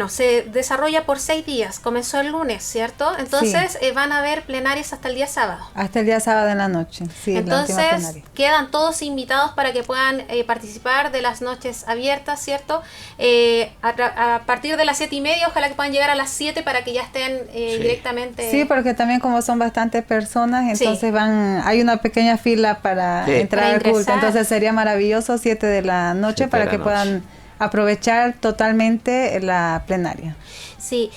se desarrolla por 6 días, comenzó el lunes, ¿cierto? Entonces van a haber plenarias hasta el día sábado. Hasta el día sábado en la noche, sí. Entonces quedan todos invitados para que puedan participar de las noches abiertas, ¿cierto? A partir de las 7:30, ojalá que puedan llegar a las 7 para que ya estén directamente. Sí, porque también como son bastantes personas, entonces hay una pequeña fila para entrar al culto. Entonces sería maravilloso 7 de la noche para que puedan aprovechar totalmente la plenaria. Sí,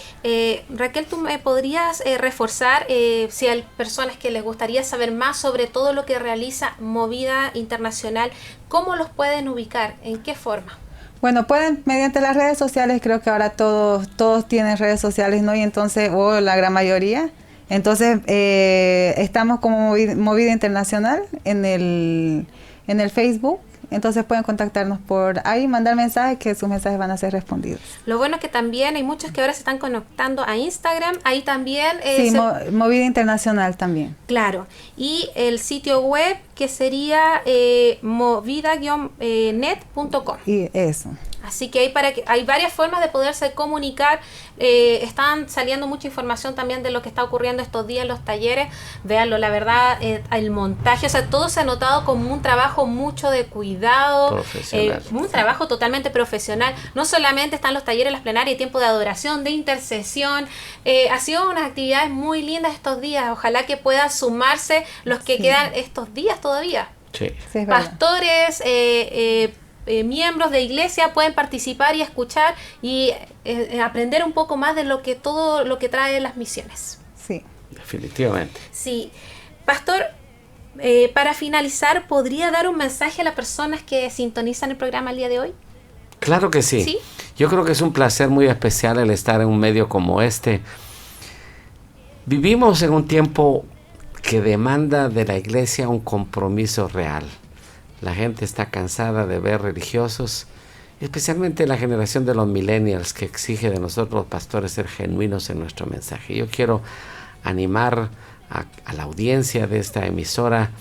Raquel, ¿tú me podrías reforzar si hay personas que les gustaría saber más sobre todo lo que realiza Movida Internacional, cómo los pueden ubicar, en qué forma? Bueno, pueden mediante las redes sociales, creo que ahora todos tienen redes sociales, ¿no? Y entonces, la gran mayoría. Entonces, estamos como Movida Internacional en el Facebook. Entonces pueden contactarnos por ahí, mandar mensajes, que sus mensajes van a ser respondidos. Lo bueno es que también hay muchos que ahora se están conectando a Instagram, ahí también... Movida Internacional también. Claro, y el sitio web que sería movida-net.com. Y eso. Así que hay varias formas de poderse comunicar. Están saliendo mucha información también de lo que está ocurriendo estos días en los talleres. Véanlo, la verdad, el montaje, o sea, todo se ha notado como un trabajo mucho de cuidado, un trabajo totalmente profesional. No solamente están los talleres, las plenarias, tiempo de adoración, de intercesión. Ha sido unas actividades muy lindas estos días. Ojalá que puedan sumarse los que quedan estos días todavía. Sí. Sí, pastores, miembros de iglesia pueden participar y escuchar y aprender un poco más de todo lo que trae las misiones. Sí. Definitivamente. Sí. Pastor, para finalizar, ¿podría dar un mensaje a las personas que sintonizan el programa el día de hoy? Claro que sí. ¿Sí? Yo creo que es un placer muy especial el estar en un medio como este. Vivimos en un tiempo que demanda de la iglesia un compromiso real. La gente está cansada de ver religiosos, especialmente la generación de los millennials, que exige de nosotros los pastores ser genuinos en nuestro mensaje. Yo quiero animar a la audiencia de esta emisora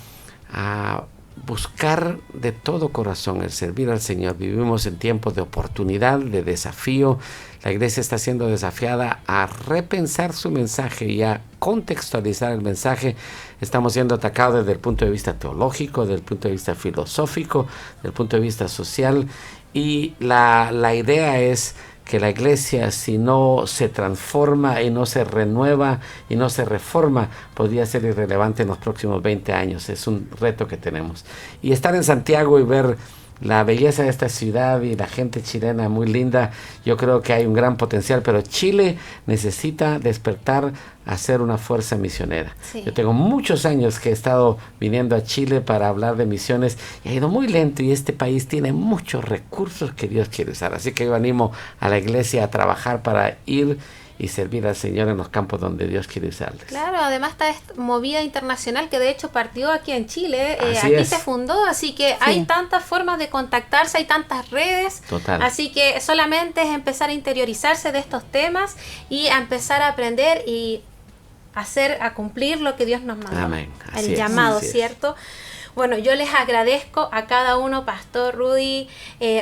a buscar de todo corazón el servir al Señor. Vivimos en tiempos de oportunidad, de desafío. La iglesia está siendo desafiada a repensar su mensaje y a contextualizar el mensaje. Estamos siendo atacados desde el punto de vista teológico, desde el punto de vista filosófico, desde el punto de vista social. Y la idea es que la iglesia, si no se transforma y no se renueva y no se reforma, podría ser irrelevante en los próximos 20 años. Es un reto que tenemos. Y estar en Santiago y ver la belleza de esta ciudad y la gente chilena muy linda, yo creo que hay un gran potencial, pero Chile necesita despertar a ser una fuerza misionera. Sí. Yo tengo muchos años que he estado viniendo a Chile para hablar de misiones y ha ido muy lento, y este país tiene muchos recursos que Dios quiere usar. Así que yo animo a la iglesia a trabajar para ir y servir al Señor en los campos donde Dios quiere usarles. Claro, además está esta Movida Internacional que de hecho partió aquí en Chile, aquí se fundó, así que hay tantas formas de contactarse, hay tantas redes. Total. Así que solamente es empezar a interiorizarse de estos temas y a empezar a aprender y a cumplir lo que Dios nos mandó. Amén. El llamado, ¿cierto? Bueno, yo les agradezco a cada uno, Pastor Rudy,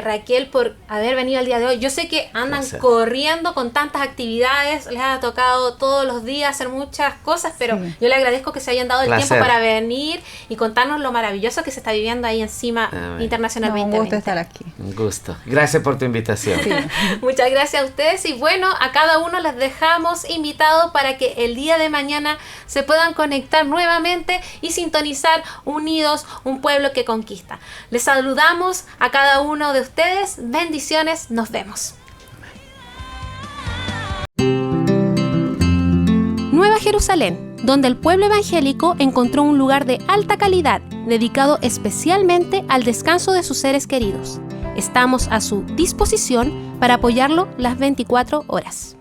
Raquel, por haber venido el día de hoy. Yo sé que andan corriendo con tantas actividades, les ha tocado todos los días hacer muchas cosas, pero yo les agradezco que se hayan dado el tiempo para venir y contarnos lo maravilloso que se está viviendo ahí encima Internacional 2020. Un gusto estar aquí. Un gusto. Gracias por tu invitación. Sí. Muchas gracias a ustedes y bueno, a cada uno les dejamos invitados para que el día de mañana se puedan conectar nuevamente y sintonizar unidos, un pueblo que conquista. Les saludamos a cada uno de ustedes. Bendiciones. Nos vemos. Jerusalén, donde el pueblo evangélico encontró un lugar de alta calidad dedicado especialmente al descanso de sus seres queridos. Estamos a su disposición para apoyarlo las 24 horas.